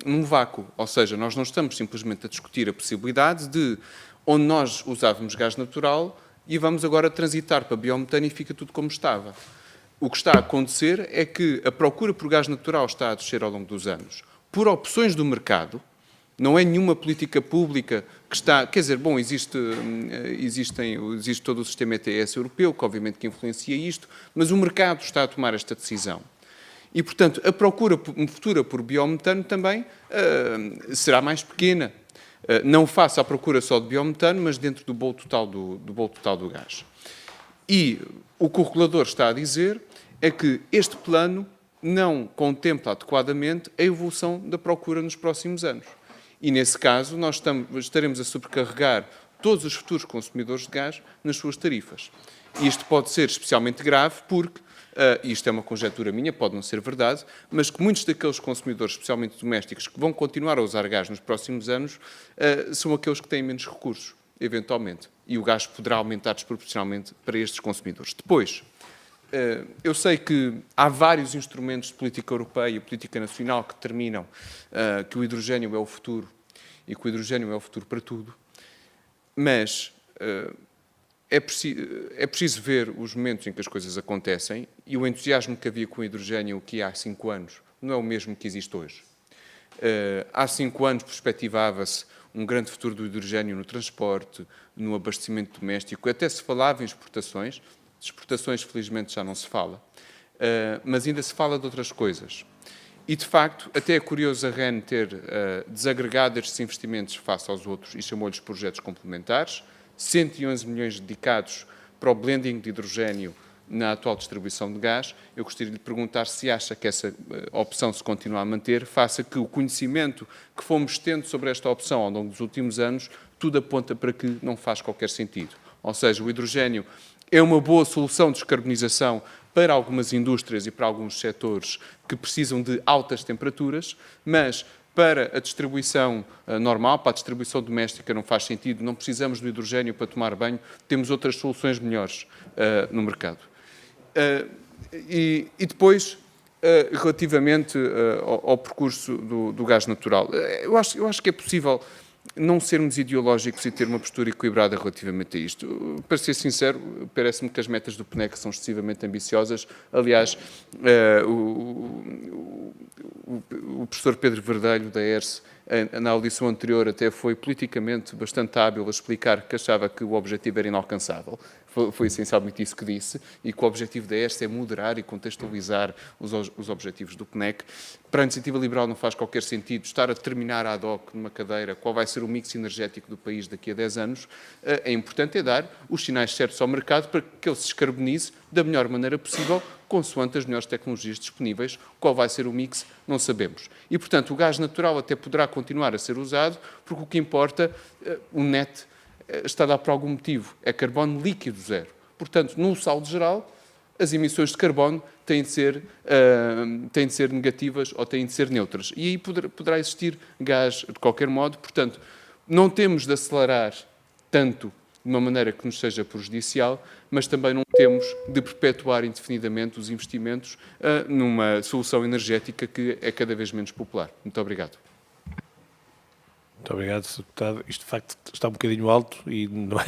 num vácuo. Ou seja, nós não estamos simplesmente a discutir a possibilidade de, onde nós usávamos gás natural, e vamos agora transitar para biometano e fica tudo como estava. O que está a acontecer é que a procura por gás natural está a descer ao longo dos anos. Por opções do mercado, não é nenhuma política pública que está... Quer dizer, bom, existe todo o sistema ETS europeu, que obviamente que influencia isto, mas o mercado está a tomar esta decisão. E, portanto, a procura futura por biometano também será mais pequena. Não faça a procura só de biometano, mas dentro do bolo total do gás. E o que o regulador está a dizer é que este plano não contempla adequadamente a evolução da procura nos próximos anos. E, nesse caso, nós estaremos a sobrecarregar todos os futuros consumidores de gás nas suas tarifas. E isto pode ser especialmente grave porque, isto é uma conjectura minha, pode não ser verdade, mas que muitos daqueles consumidores, especialmente domésticos, que vão continuar a usar gás nos próximos anos, são aqueles que têm menos recursos, eventualmente. E o gás poderá aumentar desproporcionalmente para estes consumidores. Depois, eu sei que há vários instrumentos de política europeia e política nacional que determinam que o hidrogénio é o futuro e que o hidrogénio é o futuro para tudo, mas é preciso ver os momentos em que as coisas acontecem e o entusiasmo que havia com o hidrogénio que há 5 anos não é o mesmo que existe hoje. Há 5 anos perspectivava-se um grande futuro do hidrogénio no transporte, no abastecimento doméstico, até se falava em exportações. De exportações, felizmente, já não se fala, mas ainda se fala de outras coisas. E, de facto, até é curioso a REN ter desagregado estes investimentos face aos outros e chamou-lhes projetos complementares, 111 milhões dedicados para o blending de hidrogénio na atual distribuição de gás. Eu gostaria de lhe perguntar se acha que essa opção se continua a manter, face a que o conhecimento que fomos tendo sobre esta opção ao longo dos últimos anos, tudo aponta para que não faz qualquer sentido. Ou seja, o hidrogénio é uma boa solução de descarbonização para algumas indústrias e para alguns setores que precisam de altas temperaturas, mas para a distribuição normal, para a distribuição doméstica não faz sentido, não precisamos do hidrogénio para tomar banho, temos outras soluções melhores no mercado. E depois, relativamente ao percurso do gás natural, eu acho que é possível não sermos ideológicos e ter uma postura equilibrada relativamente a isto. Para ser sincero, parece-me que as metas do PNEC são excessivamente ambiciosas. Aliás, o professor Pedro Verdelho, da ERSE, na audição anterior até foi politicamente bastante hábil a explicar que achava que o objetivo era inalcançável. Foi essencialmente isso que disse, e que o objetivo da ERSE é moderar e contextualizar os objetivos do PNEC. Para a Iniciativa Liberal não faz qualquer sentido estar a determinar ad hoc numa cadeira qual vai ser o mix energético do país daqui a 10 anos. É importante dar os sinais certos ao mercado para que ele se descarbonize da melhor maneira possível, consoante as melhores tecnologias disponíveis. Qual vai ser o mix, não sabemos. E, portanto, o gás natural até poderá continuar a ser usado, porque o que importa, o NET está a dar por algum motivo, é carbono líquido zero. Portanto, no saldo geral, as emissões de carbono têm de ser negativas ou têm de ser neutras. E aí poderá existir gás de qualquer modo. Portanto, não temos de acelerar tanto de uma maneira que nos seja prejudicial, mas também não temos de perpetuar indefinidamente os investimentos numa solução energética que é cada vez menos popular. Muito obrigado. Muito obrigado, Sr. Deputado. Isto, de facto, está um bocadinho alto e, não é,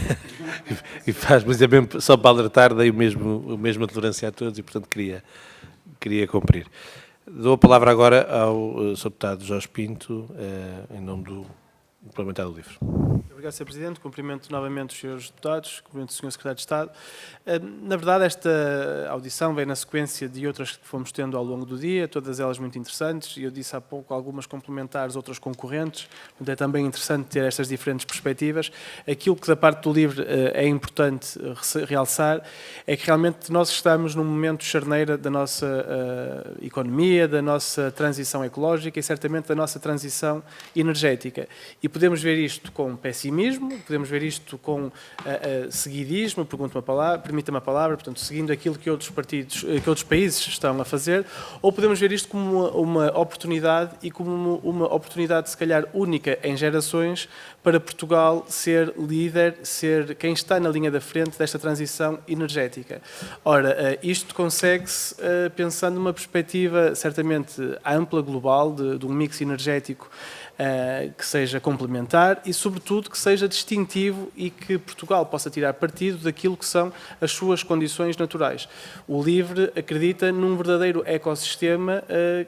e faz, mas é mesmo só para alertar, dei a mesma tolerância a todos e, portanto, queria cumprir. Dou a palavra agora ao Sr. Deputado Jorge Pinto, em nome do Parlamentar do Livre. Obrigado, Sr. Presidente. Cumprimento novamente os senhores deputados, cumprimento o Sr. Secretário de Estado. Na verdade, esta audição vem na sequência de outras que fomos tendo ao longo do dia, todas elas muito interessantes, e eu disse há pouco algumas complementares, outras concorrentes, portanto é também interessante ter estas diferentes perspectivas. Aquilo que da parte do LIVRE é importante realçar é que realmente nós estamos num momento charneira da nossa economia, da nossa transição ecológica e certamente da nossa transição energética. E podemos ver isto com pessimismo, podemos ver isto com seguidismo, permita-me a palavra, portanto, seguindo aquilo que outros países estão a fazer, ou podemos ver isto como uma oportunidade e como uma oportunidade, se calhar, única em gerações para Portugal ser líder, ser quem está na linha da frente desta transição energética. Ora, isto consegue-se pensando numa perspectiva certamente ampla, global, de um mix energético que seja complementar e, sobretudo, que seja distintivo e que Portugal possa tirar partido daquilo que são as suas condições naturais. O LIVRE acredita num verdadeiro ecossistema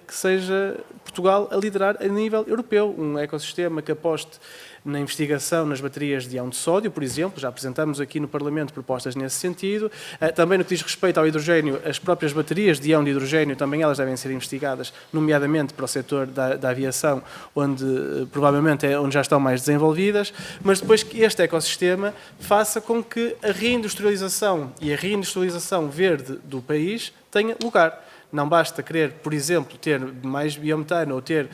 que seja Portugal a liderar a nível europeu, um ecossistema que aposte na investigação nas baterias de íon de sódio, por exemplo, já apresentamos aqui no Parlamento propostas nesse sentido. Também no que diz respeito ao hidrogénio, as próprias baterias de íon de hidrogénio, também elas devem ser investigadas, nomeadamente para o setor da aviação, onde provavelmente é onde já estão mais desenvolvidas, mas depois que este ecossistema faça com que a reindustrialização e a reindustrialização verde do país tenha lugar. Não basta querer, por exemplo, ter mais biometano ou ter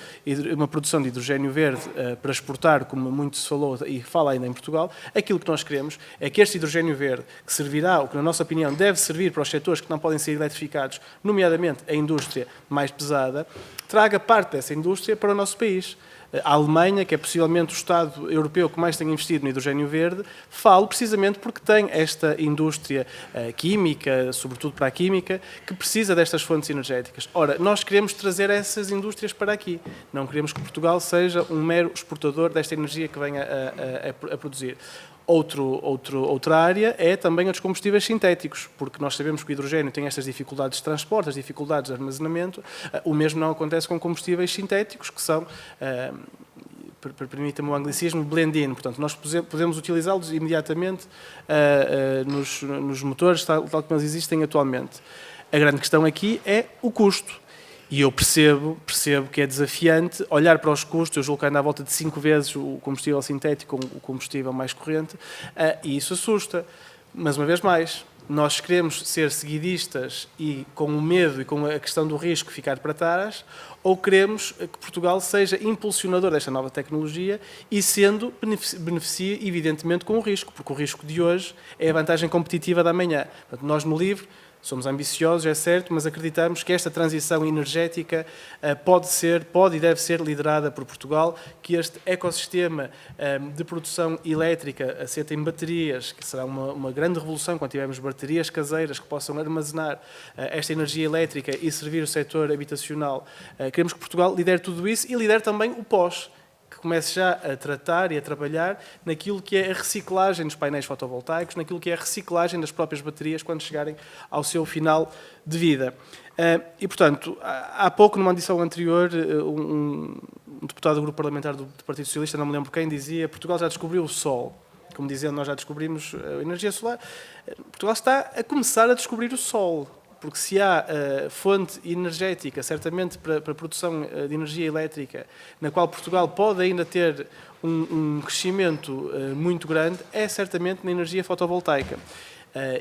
uma produção de hidrogénio verde para exportar, como muito se falou e fala ainda em Portugal. Aquilo que nós queremos é que este hidrogénio verde, que servirá, ou que na nossa opinião deve servir para os setores que não podem ser eletrificados, nomeadamente a indústria mais pesada, traga parte dessa indústria para o nosso país. A Alemanha, que é possivelmente o Estado europeu que mais tem investido no hidrogénio verde, falo precisamente porque tem esta indústria química, sobretudo para a química, que precisa destas fontes energéticas. Ora, nós queremos trazer essas indústrias para aqui. Não queremos que Portugal seja um mero exportador desta energia que venha a produzir. Outra área é também a dos combustíveis sintéticos, porque nós sabemos que o hidrogénio tem estas dificuldades de transporte, as dificuldades de armazenamento. O mesmo não acontece com combustíveis sintéticos, que são, permita-me o anglicismo, blend-in. Portanto, nós podemos utilizá-los imediatamente nos motores, tal como eles existem atualmente. A grande questão aqui é o custo. E eu percebo que é desafiante olhar para os custos, eu julgo que anda à volta de 5 vezes o combustível sintético com o combustível mais corrente, e isso assusta. Mas, uma vez mais, nós queremos ser seguidistas e com o medo e com a questão do risco ficar para trás, ou queremos que Portugal seja impulsionador desta nova tecnologia e sendo, beneficie evidentemente com o risco, porque o risco de hoje é a vantagem competitiva da amanhã. Portanto, nós no LIVRE somos ambiciosos, é certo, mas acreditamos que esta transição energética pode e deve ser liderada por Portugal, que este ecossistema de produção elétrica assenta em baterias, que será uma grande revolução quando tivermos baterias caseiras que possam armazenar esta energia elétrica e servir o setor habitacional. Queremos que Portugal lidere tudo isso e lidere também o pós, que comece já a tratar e a trabalhar naquilo que é a reciclagem dos painéis fotovoltaicos, naquilo que é a reciclagem das próprias baterias quando chegarem ao seu final de vida. E, portanto, há pouco, numa audição anterior, um deputado do grupo parlamentar do Partido Socialista, não me lembro quem, dizia: Portugal já descobriu o sol. Como dizendo, nós já descobrimos a energia solar. Portugal está a começar a descobrir o sol. Porque se há fonte energética, certamente para a produção de energia elétrica, na qual Portugal pode ainda ter um crescimento muito grande, é certamente na energia fotovoltaica.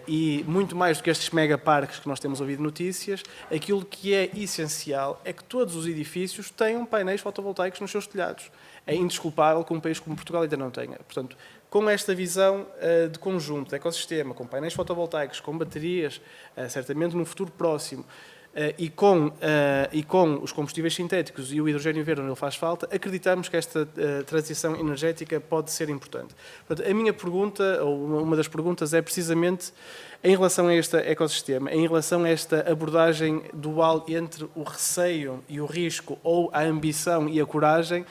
E muito mais do que estes megaparques que nós temos ouvido notícias, aquilo que é essencial é que todos os edifícios tenham painéis fotovoltaicos nos seus telhados. É indesculpável que um país como Portugal ainda não tenha. Portanto, com esta visão de conjunto, de ecossistema, com painéis fotovoltaicos, com baterias, certamente num futuro próximo, e com os combustíveis sintéticos e o hidrogênio verde onde ele faz falta, acreditamos que esta transição energética pode ser importante. Portanto, a minha pergunta, ou uma das perguntas, é precisamente em relação a este ecossistema, em relação a esta abordagem dual entre o receio e o risco, ou a ambição e a coragem,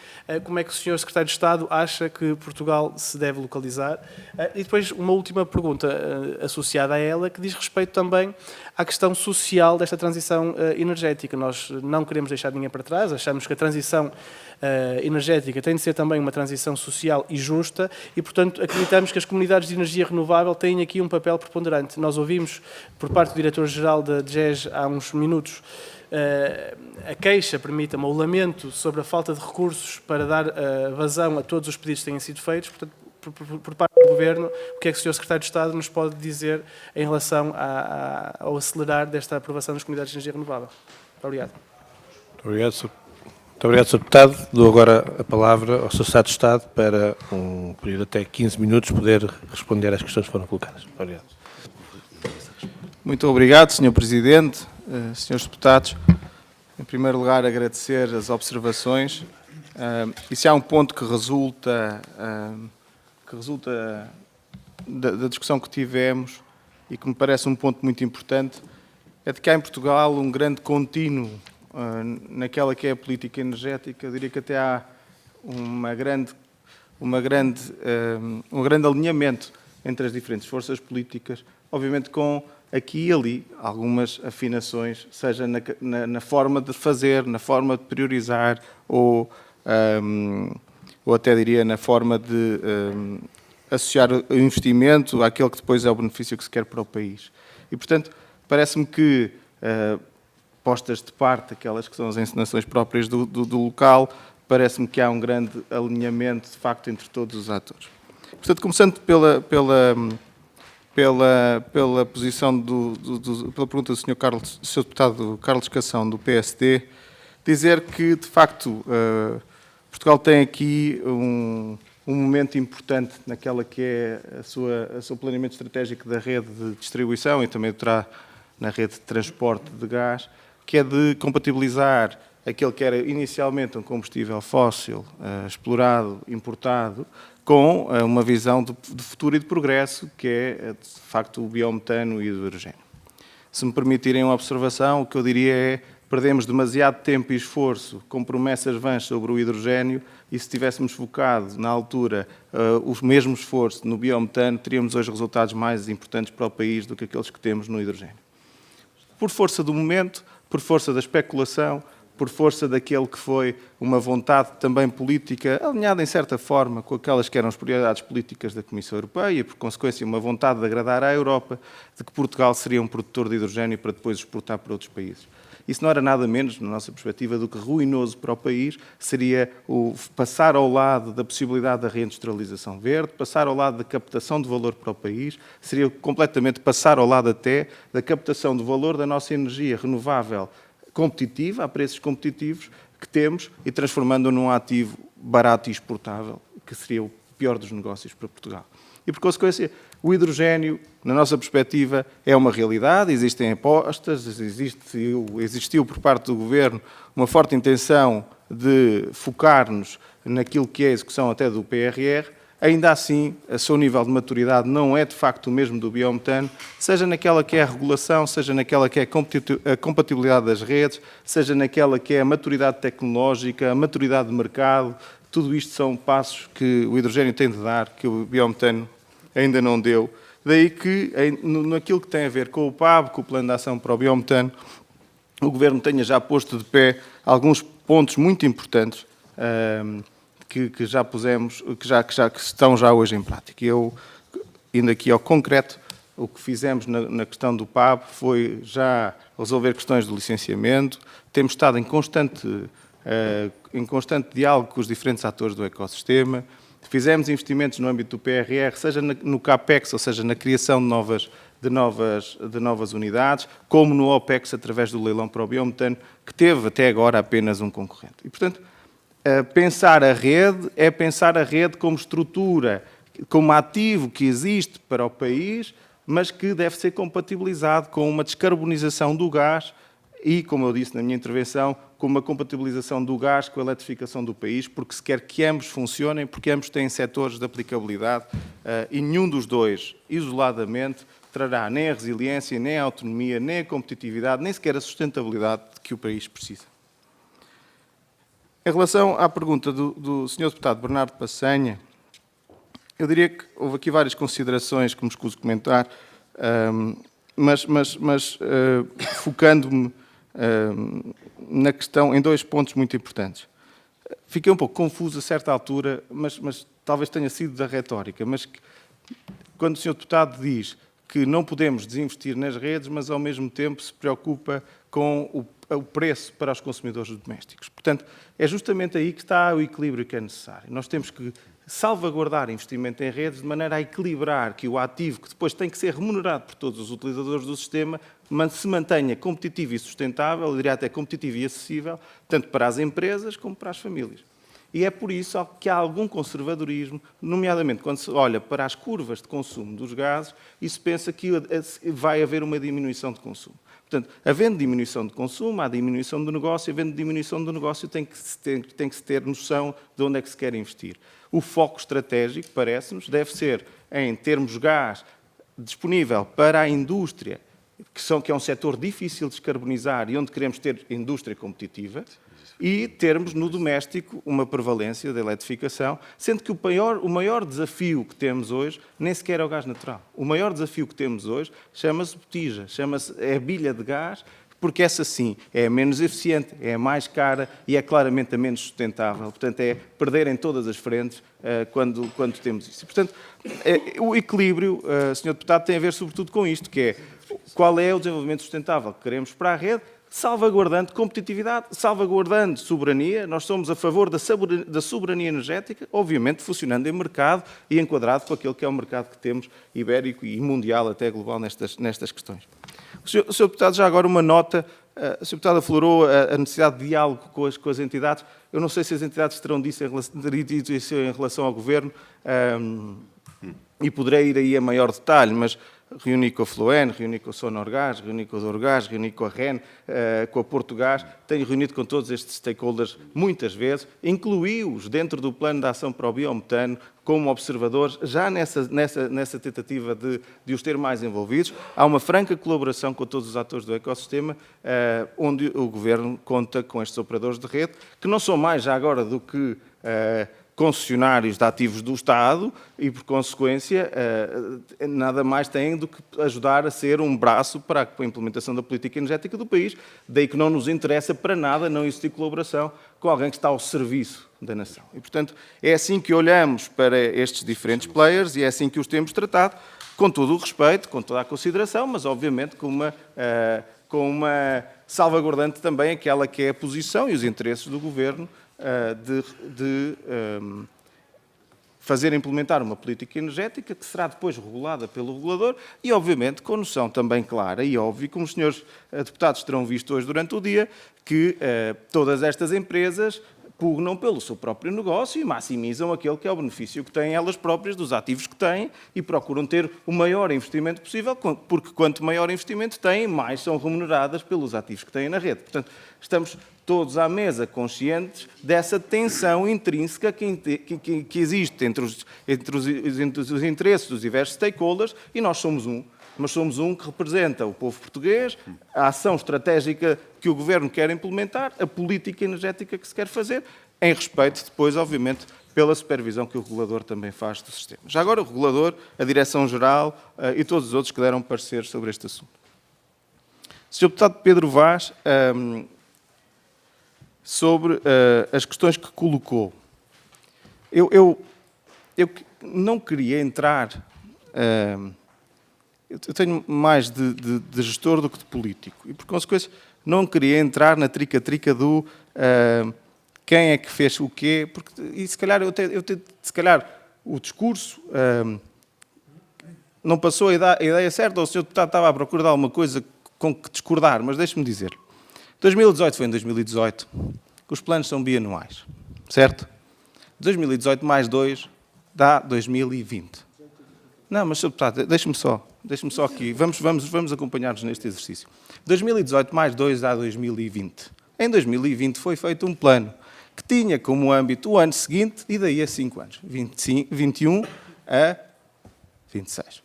como é que o Sr. Secretário de Estado acha que Portugal se deve localizar? E depois uma última pergunta associada a ela, que diz respeito também à questão social desta transição energética. Nós não queremos deixar ninguém para trás, achamos que a transição energética tem de ser também uma transição social e justa e, portanto, acreditamos que as comunidades de energia renovável têm aqui um papel preponderante. Nós ouvimos, por parte do Diretor-Geral da DGES, há uns minutos, a queixa, permita-me, o lamento sobre a falta de recursos para dar vazão a todos os pedidos que tenham sido feitos. Portanto, por parte do Governo, o que é que o Sr. Secretário de Estado nos pode dizer em relação ao acelerar desta aprovação das comunidades de energia renovável? Muito obrigado. Muito obrigado, Sr. Deputado. Dou agora a palavra ao Sr. Secretário de Estado para um período de até 15 minutos poder responder às questões que foram colocadas. Muito obrigado. Muito obrigado, Sr. Presidente, Srs. Deputados. Em primeiro lugar, agradecer as observações. E se há um ponto que resulta da discussão que tivemos e que me parece um ponto muito importante, é de que há em Portugal um grande contínuo naquela que é a política energética. Eu diria que até há um grande alinhamento entre as diferentes forças políticas, obviamente com aqui e ali algumas afinações, seja na forma de fazer, na forma de priorizar ou até diria na forma de associar o investimento àquele que depois é o benefício que se quer para o país. E, portanto, parece-me que, postas de parte aquelas que são as encenações próprias do local, parece-me que há um grande alinhamento, de facto, entre todos os atores. Portanto, começando pela posição pela pergunta do Sr. Deputado Carlos Cação, do PSD, dizer que, de facto, Portugal tem aqui um momento importante naquela que é o seu planeamento estratégico da rede de distribuição e também na rede de transporte de gás, que é de compatibilizar aquele que era inicialmente um combustível fóssil explorado, importado, com uma visão de futuro e de progresso, que é, de facto, o biometano e o hidrogênio. Se me permitirem uma observação, o que eu diria é: perdemos demasiado tempo e esforço com promessas vãs sobre o hidrogênio, e se tivéssemos focado, na altura, o mesmo esforço no biometano, teríamos hoje resultados mais importantes para o país do que aqueles que temos no hidrogênio. Por força do momento, por força da especulação, por força daquele que foi uma vontade também política, alinhada em certa forma com aquelas que eram as prioridades políticas da Comissão Europeia e, por consequência, uma vontade de agradar à Europa, de que Portugal seria um produtor de hidrogênio para depois exportar para outros países. Isso não era nada menos, na nossa perspectiva, do que ruinoso para o país, seria o passar ao lado da possibilidade da reindustrialização verde, passar ao lado da captação de valor para o país, seria completamente passar ao lado até da captação de valor da nossa energia renovável competitiva, a preços competitivos, que temos, e transformando-o num ativo barato e exportável, que seria o pior dos negócios para Portugal. E, por consequência, o hidrogênio, na nossa perspectiva, é uma realidade, existem apostas, existiu por parte do Governo uma forte intenção de focar-nos naquilo que é a execução até do PRR. Ainda assim, o seu nível de maturidade não é, de facto, o mesmo do biometano, seja naquela que é a regulação, seja naquela que é a compatibilidade das redes, seja naquela que é a maturidade tecnológica, a maturidade de mercado, tudo isto são passos que o hidrogênio tem de dar, que o biometano ainda não deu. Daí que, naquilo que tem a ver com o PAB, com o Plano de Ação para o Biometano, o Governo tenha já posto de pé alguns pontos muito importantes que já pusemos, que estão já hoje em prática. Eu, indo aqui ao concreto, o que fizemos na questão do PAB foi já resolver questões de licenciamento. Temos estado em constante diálogo com os diferentes atores do ecossistema. Fizemos investimentos no âmbito do PRR, seja no CAPEX, ou seja, na criação de novas unidades, como no OPEX, através do leilão para o biometano, que teve até agora apenas um concorrente. E, portanto, pensar a rede é pensar a rede como estrutura, como ativo que existe para o país, mas que deve ser compatibilizado com uma descarbonização do gás e, como eu disse na minha intervenção, com uma compatibilização do gás com a eletrificação do país, porque se quer que ambos funcionem, porque ambos têm setores de aplicabilidade e nenhum dos dois, isoladamente, trará nem a resiliência, nem a autonomia, nem a competitividade, nem sequer a sustentabilidade que o país precisa. Em relação à pergunta do Sr. Deputado Bernardo Passanha, eu diria que houve aqui várias considerações que me escuso comentar, mas focando-me na questão, em dois pontos muito importantes. Fiquei um pouco confuso a certa altura, mas talvez tenha sido da retórica, mas quando o Sr. Deputado diz que não podemos desinvestir nas redes, mas ao mesmo tempo se preocupa com o preço para os consumidores domésticos. Portanto, é justamente aí que está o equilíbrio que é necessário. Nós temos que salvaguardar investimento em redes de maneira a equilibrar que o ativo, que depois tem que ser remunerado por todos os utilizadores do sistema, se mantenha competitivo e sustentável, eu diria até competitivo e acessível, tanto para as empresas como para as famílias. E é por isso que há algum conservadorismo, nomeadamente quando se olha para as curvas de consumo dos gases e se pensa que vai haver uma diminuição de consumo. Portanto, havendo diminuição de consumo, há diminuição do negócio, havendo diminuição do negócio, tem que se ter noção de onde é que se quer investir. O foco estratégico, parece-nos, deve ser em termos gás disponível para a indústria, que é um setor difícil de descarbonizar e onde queremos ter indústria competitiva, e termos no doméstico uma prevalência da eletrificação, sendo que o maior desafio que temos hoje nem sequer é o gás natural. O maior desafio que temos hoje chama-se botija, é a bilha de gás, porque essa sim é a menos eficiente, é a mais cara e é claramente a menos sustentável. Portanto, é perder em todas as frentes quando temos isso. E, portanto, o equilíbrio, Sr. Deputado, tem a ver sobretudo com isto, que é qual é o desenvolvimento sustentável que queremos para a rede, salvaguardando competitividade, salvaguardando soberania. Nós somos a favor da soberania energética, obviamente funcionando em mercado e enquadrado com aquele que é o mercado que temos ibérico e mundial, até global, nestas questões. O Sr. Deputado, já agora uma nota, o Sr. Deputado aflorou a necessidade de diálogo com as entidades. Eu não sei se as entidades terão dito isso em relação ao Governo e poderei ir aí a maior detalhe, mas reuni com a Floen, reuni com a Sonorgás, reuni com a Dorgás, reuni com a REN, com a Portugás, tenho reunido com todos estes stakeholders muitas vezes, incluí-os dentro do Plano de Ação para o Biometano como observadores, já nessa tentativa de os ter mais envolvidos. Há uma franca colaboração com todos os atores do ecossistema, onde o Governo conta com estes operadores de rede, que não são mais já agora do que concessionários de ativos do Estado e, por consequência, nada mais têm do que ajudar a ser um braço para a implementação da política energética do país, daí que não nos interessa para nada não existir colaboração com alguém que está ao serviço da nação. E, portanto, é assim que olhamos para estes diferentes players e é assim que os temos tratado, com todo o respeito, com toda a consideração, mas, obviamente, com uma salvaguardante também aquela que é a posição e os interesses do Governo de fazer implementar uma política energética que será depois regulada pelo regulador e, obviamente, com noção também clara e óbvia, como os senhores deputados terão visto hoje durante o dia, que todas estas empresas pugnam pelo seu próprio negócio e maximizam aquele que é o benefício que têm elas próprias dos ativos que têm e procuram ter o maior investimento possível, porque quanto maior investimento têm, mais são remuneradas pelos ativos que têm na rede. Portanto, estamos todos à mesa conscientes dessa tensão intrínseca que existe entre os interesses dos diversos stakeholders e nós somos mas somos um que representa o povo português, a ação estratégica que o Governo quer implementar, a política energética que se quer fazer em respeito depois, obviamente, pela supervisão que o regulador também faz do sistema. Já agora o regulador, a Direção-Geral e todos os outros que deram parecer sobre este assunto. Sr. Deputado Pedro Vaz, sobre as questões que colocou. Eu não queria entrar... eu tenho mais de gestor do que de político e, por consequência, não queria entrar na trica-trica do quem é que fez o quê, porque, e se calhar, se calhar o discurso não passou a ideia certa, ou o Sr. Deputado estava à procura de alguma coisa com que discordar, mas deixe-me dizer. 2018 foi em 2018, que os planos são bianuais, certo? 2018 mais 2 dá 2020. Não, mas, Sr. Deputado, deixe-me só aqui, vamos acompanhar-nos neste exercício. 2018 mais 2 dá 2020. Em 2020 foi feito um plano que tinha como âmbito o ano seguinte e daí a 5 anos, 21 a 26.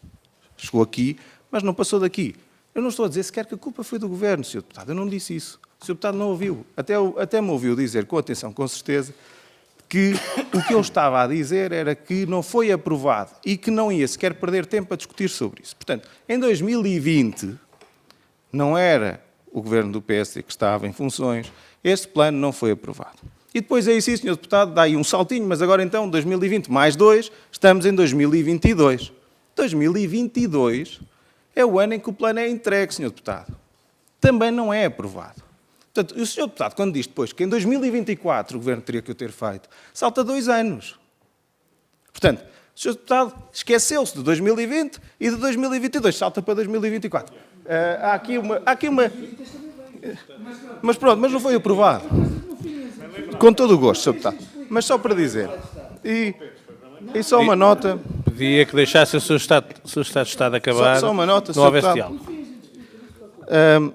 Chegou aqui, mas não passou daqui. Eu não estou a dizer sequer que a culpa foi do Governo, Sr. Deputado, eu não disse isso. O Sr. Deputado não ouviu, até me ouviu dizer, com atenção, com certeza, que o que eu estava a dizer era que não foi aprovado e que não ia sequer perder tempo a discutir sobre isso. Portanto, em 2020, não era o Governo do PSD que estava em funções, este plano não foi aprovado. E depois aí sim, Sr. Deputado, dá aí um saltinho, mas agora então, 2020 mais 2, estamos em 2022. 2022 é o ano em que o plano é entregue, Sr. Deputado. Também não é aprovado. Portanto, o Sr. Deputado, quando diz depois que em 2024 o Governo teria que o ter feito, salta 2 anos. Portanto, o Sr. Deputado esqueceu-se de 2020 e de 2022, salta para 2024. Há aqui uma... Mas pronto, mas não foi aprovado. Com todo o gosto, Sr. Deputado. Mas só para dizer. E só uma nota... Pedia que deixasse o seu Estado de Estado acabar, só uma nota, não houvesse diálogo.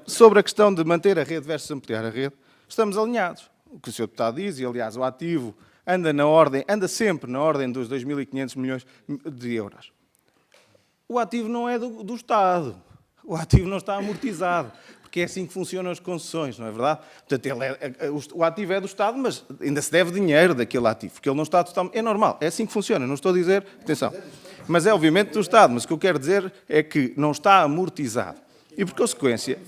Sobre a questão de manter a rede versus ampliar a rede, estamos alinhados. O que o Sr. Deputado diz, e aliás o ativo anda sempre na ordem dos 2.500 milhões de euros. O ativo não é do Estado. O ativo não está amortizado, porque é assim que funcionam as concessões, não é verdade? Portanto, o ativo é do Estado, mas ainda se deve dinheiro daquele ativo, porque ele não está totalmente... É normal, é assim que funciona, não estou a dizer... Atenção, mas é obviamente do Estado, mas o que eu quero dizer é que não está amortizado. E por consequência,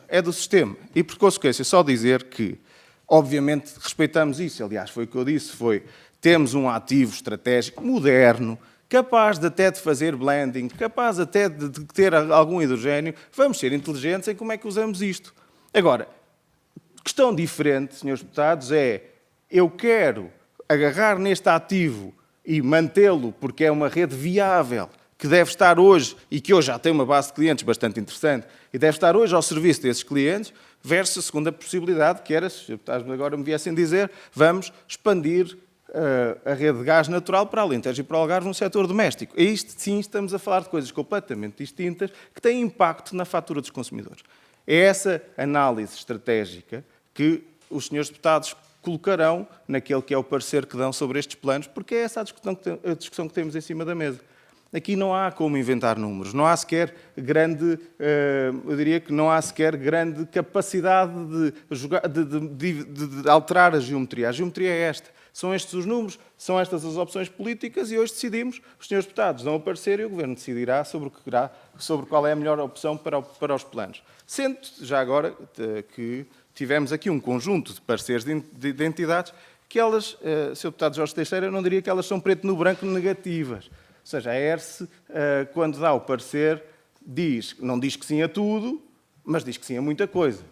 é do sistema. E por consequência, só dizer que, obviamente, respeitamos isso. Aliás, foi o que eu disse, temos um ativo estratégico moderno, capaz até de fazer blending, capaz até de ter algum hidrogénio. Vamos ser inteligentes em como é que usamos isto. Agora, questão diferente, senhores deputados, eu quero agarrar neste ativo e mantê-lo porque é uma rede viável, que deve estar hoje, e que hoje já tem uma base de clientes bastante interessante, e deve estar hoje ao serviço desses clientes, versus a segunda possibilidade, que era, se os deputados agora me viessem dizer, vamos expandir a rede de gás natural para Alentejo e para o Algarve no setor doméstico. E isto, sim, estamos a falar de coisas completamente distintas, que têm impacto na fatura dos consumidores. É essa análise estratégica que os senhores deputados colocarão naquele que é o parecer que dão sobre estes planos, porque é essa a discussão que temos em cima da mesa. Aqui não há como inventar números, não há sequer grande, eu diria que não há sequer grande capacidade de alterar a geometria. A geometria é esta, são estes os números, são estas as opções políticas e hoje decidimos, os senhores deputados dão a parecer e o Governo decidirá sobre qual é a melhor opção para os planos. Sendo, já agora, que tivemos aqui um conjunto de pareceres de entidades que elas, Sr. Deputado Jorge Teixeira, eu não diria que elas são preto no branco negativas. Ou seja, a ERSE, quando dá o parecer, não diz que sim a tudo, mas diz que sim a muita coisa.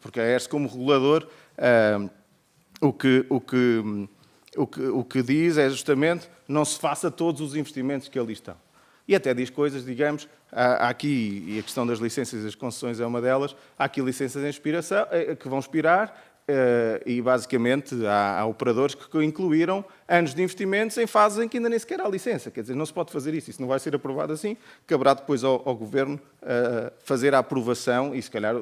Porque a ERSE, como regulador, o que diz é justamente não se faça todos os investimentos que ali estão. E até diz coisas, digamos, há aqui, e a questão das licenças e das concessões é uma delas, há aqui licenças em expiração, que vão expirar, e basicamente há operadores que incluíram anos de investimentos em fases em que ainda nem sequer há licença. Quer dizer, não se pode fazer isso não vai ser aprovado assim, caberá depois ao Governo fazer a aprovação e se calhar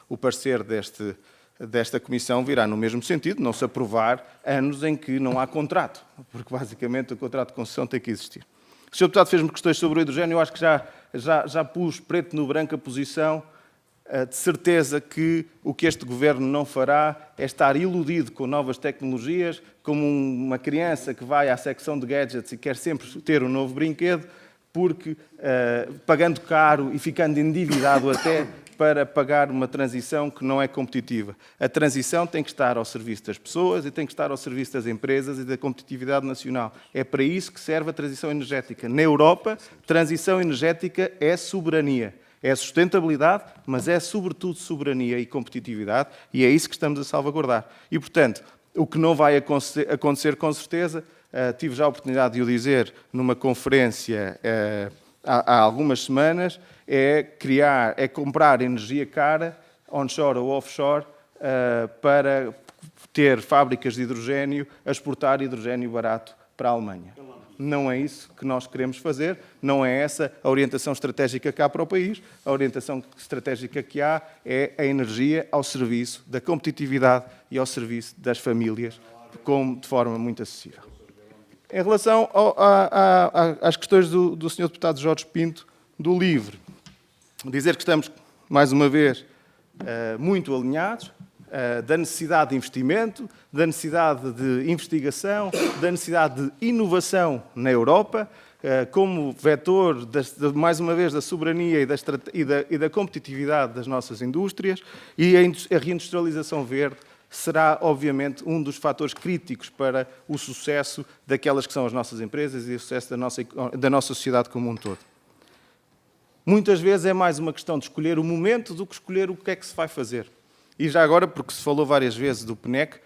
o parecer desta Comissão virá no mesmo sentido, não se aprovar anos em que não há contrato, porque basicamente o contrato de concessão tem que existir. O Sr. Deputado fez-me questões sobre o hidrogénio, eu acho que já pus preto no branco a posição de certeza que o que este Governo não fará é estar iludido com novas tecnologias, como uma criança que vai à secção de gadgets e quer sempre ter um novo brinquedo, porque pagando caro e ficando endividado até para pagar uma transição que não é competitiva. A transição tem que estar ao serviço das pessoas e tem que estar ao serviço das empresas e da competitividade nacional. É para isso que serve a transição energética. Na Europa, transição energética é soberania. É sustentabilidade, mas é sobretudo soberania e competitividade, e é isso que estamos a salvaguardar. E, portanto, o que não vai acontecer com certeza, tive já a oportunidade de o dizer numa conferência há algumas semanas, é comprar energia cara, onshore ou offshore, para ter fábricas de hidrogénio a exportar hidrogénio barato para a Alemanha. Não é isso que nós queremos fazer, não é essa a orientação estratégica que há para o país. A orientação estratégica que há é a energia ao serviço da competitividade e ao serviço das famílias, de forma muito acessível. Em relação às questões do Sr. Deputado Jorge Pinto, do LIVRE, dizer que estamos, mais uma vez, muito alinhados, da necessidade de investimento, da necessidade de investigação, da necessidade de inovação na Europa, como vetor, mais uma vez, da soberania e da competitividade das nossas indústrias, e a reindustrialização verde será, obviamente, um dos fatores críticos para o sucesso daquelas que são as nossas empresas e o sucesso da nossa sociedade como um todo. Muitas vezes é mais uma questão de escolher o momento do que escolher o que é que se vai fazer. E já agora, porque se falou várias vezes do PNEC,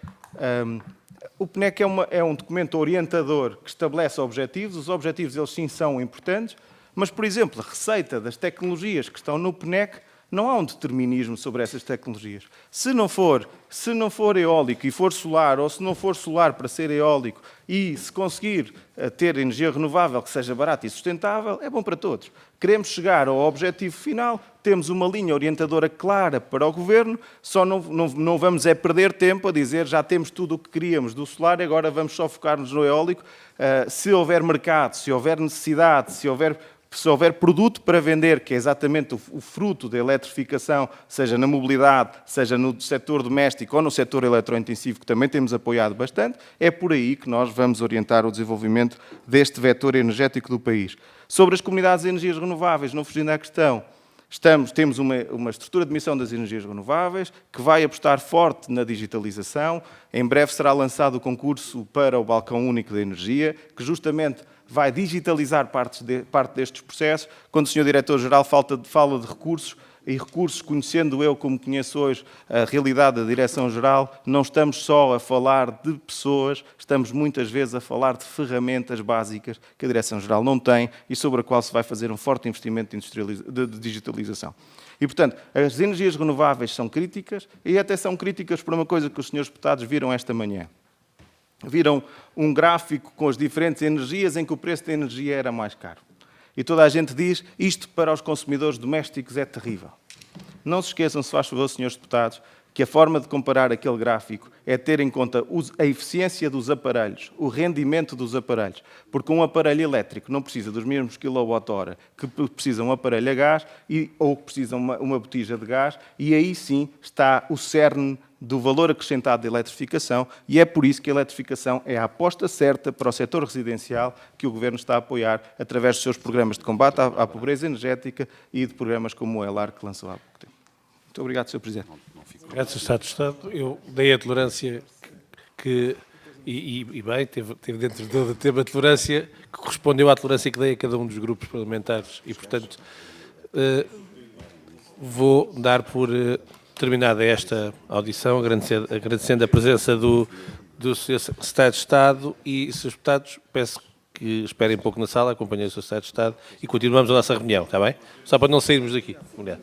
o PNEC é um documento orientador que estabelece objetivos. Os objetivos, eles sim, são importantes, mas, por exemplo, a receita das tecnologias que estão no PNEC, não há um determinismo sobre essas tecnologias. Se não for eólico e for solar, ou se não for solar para ser eólico, e se conseguir ter energia renovável que seja barata e sustentável, é bom para todos. Queremos chegar ao objetivo final, temos uma linha orientadora clara para o Governo, só não vamos perder tempo a dizer já temos tudo o que queríamos do solar e agora vamos só focar-nos no eólico. Se houver mercado, se houver necessidade, se houver produto para vender, que é exatamente o fruto da eletrificação, seja na mobilidade, seja no setor doméstico ou no setor eletrointensivo, que também temos apoiado bastante, é por aí que nós vamos orientar o desenvolvimento deste vetor energético do país. Sobre as comunidades de energias renováveis, não fugindo à questão, temos uma estrutura de missão das energias renováveis que vai apostar forte na digitalização. Em breve será lançado o concurso para o Balcão Único da Energia, que justamente vai digitalizar parte destes processos. Quando o Sr. Diretor-Geral fala de recursos, e recursos, conhecendo eu como conheço hoje a realidade da Direção-Geral, não estamos só a falar de pessoas, estamos muitas vezes a falar de ferramentas básicas que a Direção-Geral não tem e sobre a qual se vai fazer um forte investimento de digitalização. E, portanto, as energias renováveis são críticas e até são críticas por uma coisa que os senhores deputados viram esta manhã. Viram um gráfico com as diferentes energias em que o preço da energia era mais caro. E toda a gente diz, isto para os consumidores domésticos é terrível. Não se esqueçam, se faz favor, senhores deputados, que a forma de comparar aquele gráfico é ter em conta a eficiência dos aparelhos, o rendimento dos aparelhos. Porque um aparelho elétrico não precisa dos mesmos kWh que precisa um aparelho a gás ou que precisa uma botija de gás, e aí sim está o cerne do valor acrescentado da eletrificação, e é por isso que a eletrificação é a aposta certa para o setor residencial que o Governo está a apoiar através dos seus programas de combate à pobreza energética e de programas como o ELAR, que lançou há pouco tempo. Muito obrigado, Sr. Presidente. Obrigado, Sr. Estado de Estado. Eu dei a tolerância e bem, teve dentro do tema de tolerância que correspondeu à tolerância que dei a cada um dos grupos parlamentares e, portanto, vou dar por terminada esta audição, agradecendo a presença do Sr. Secretário de Estado e, Srs. Deputados, peço que esperem um pouco na sala, acompanhem o Sr. Secretário de Estado e continuamos a nossa reunião, está bem? Só para não sairmos daqui. Obrigado.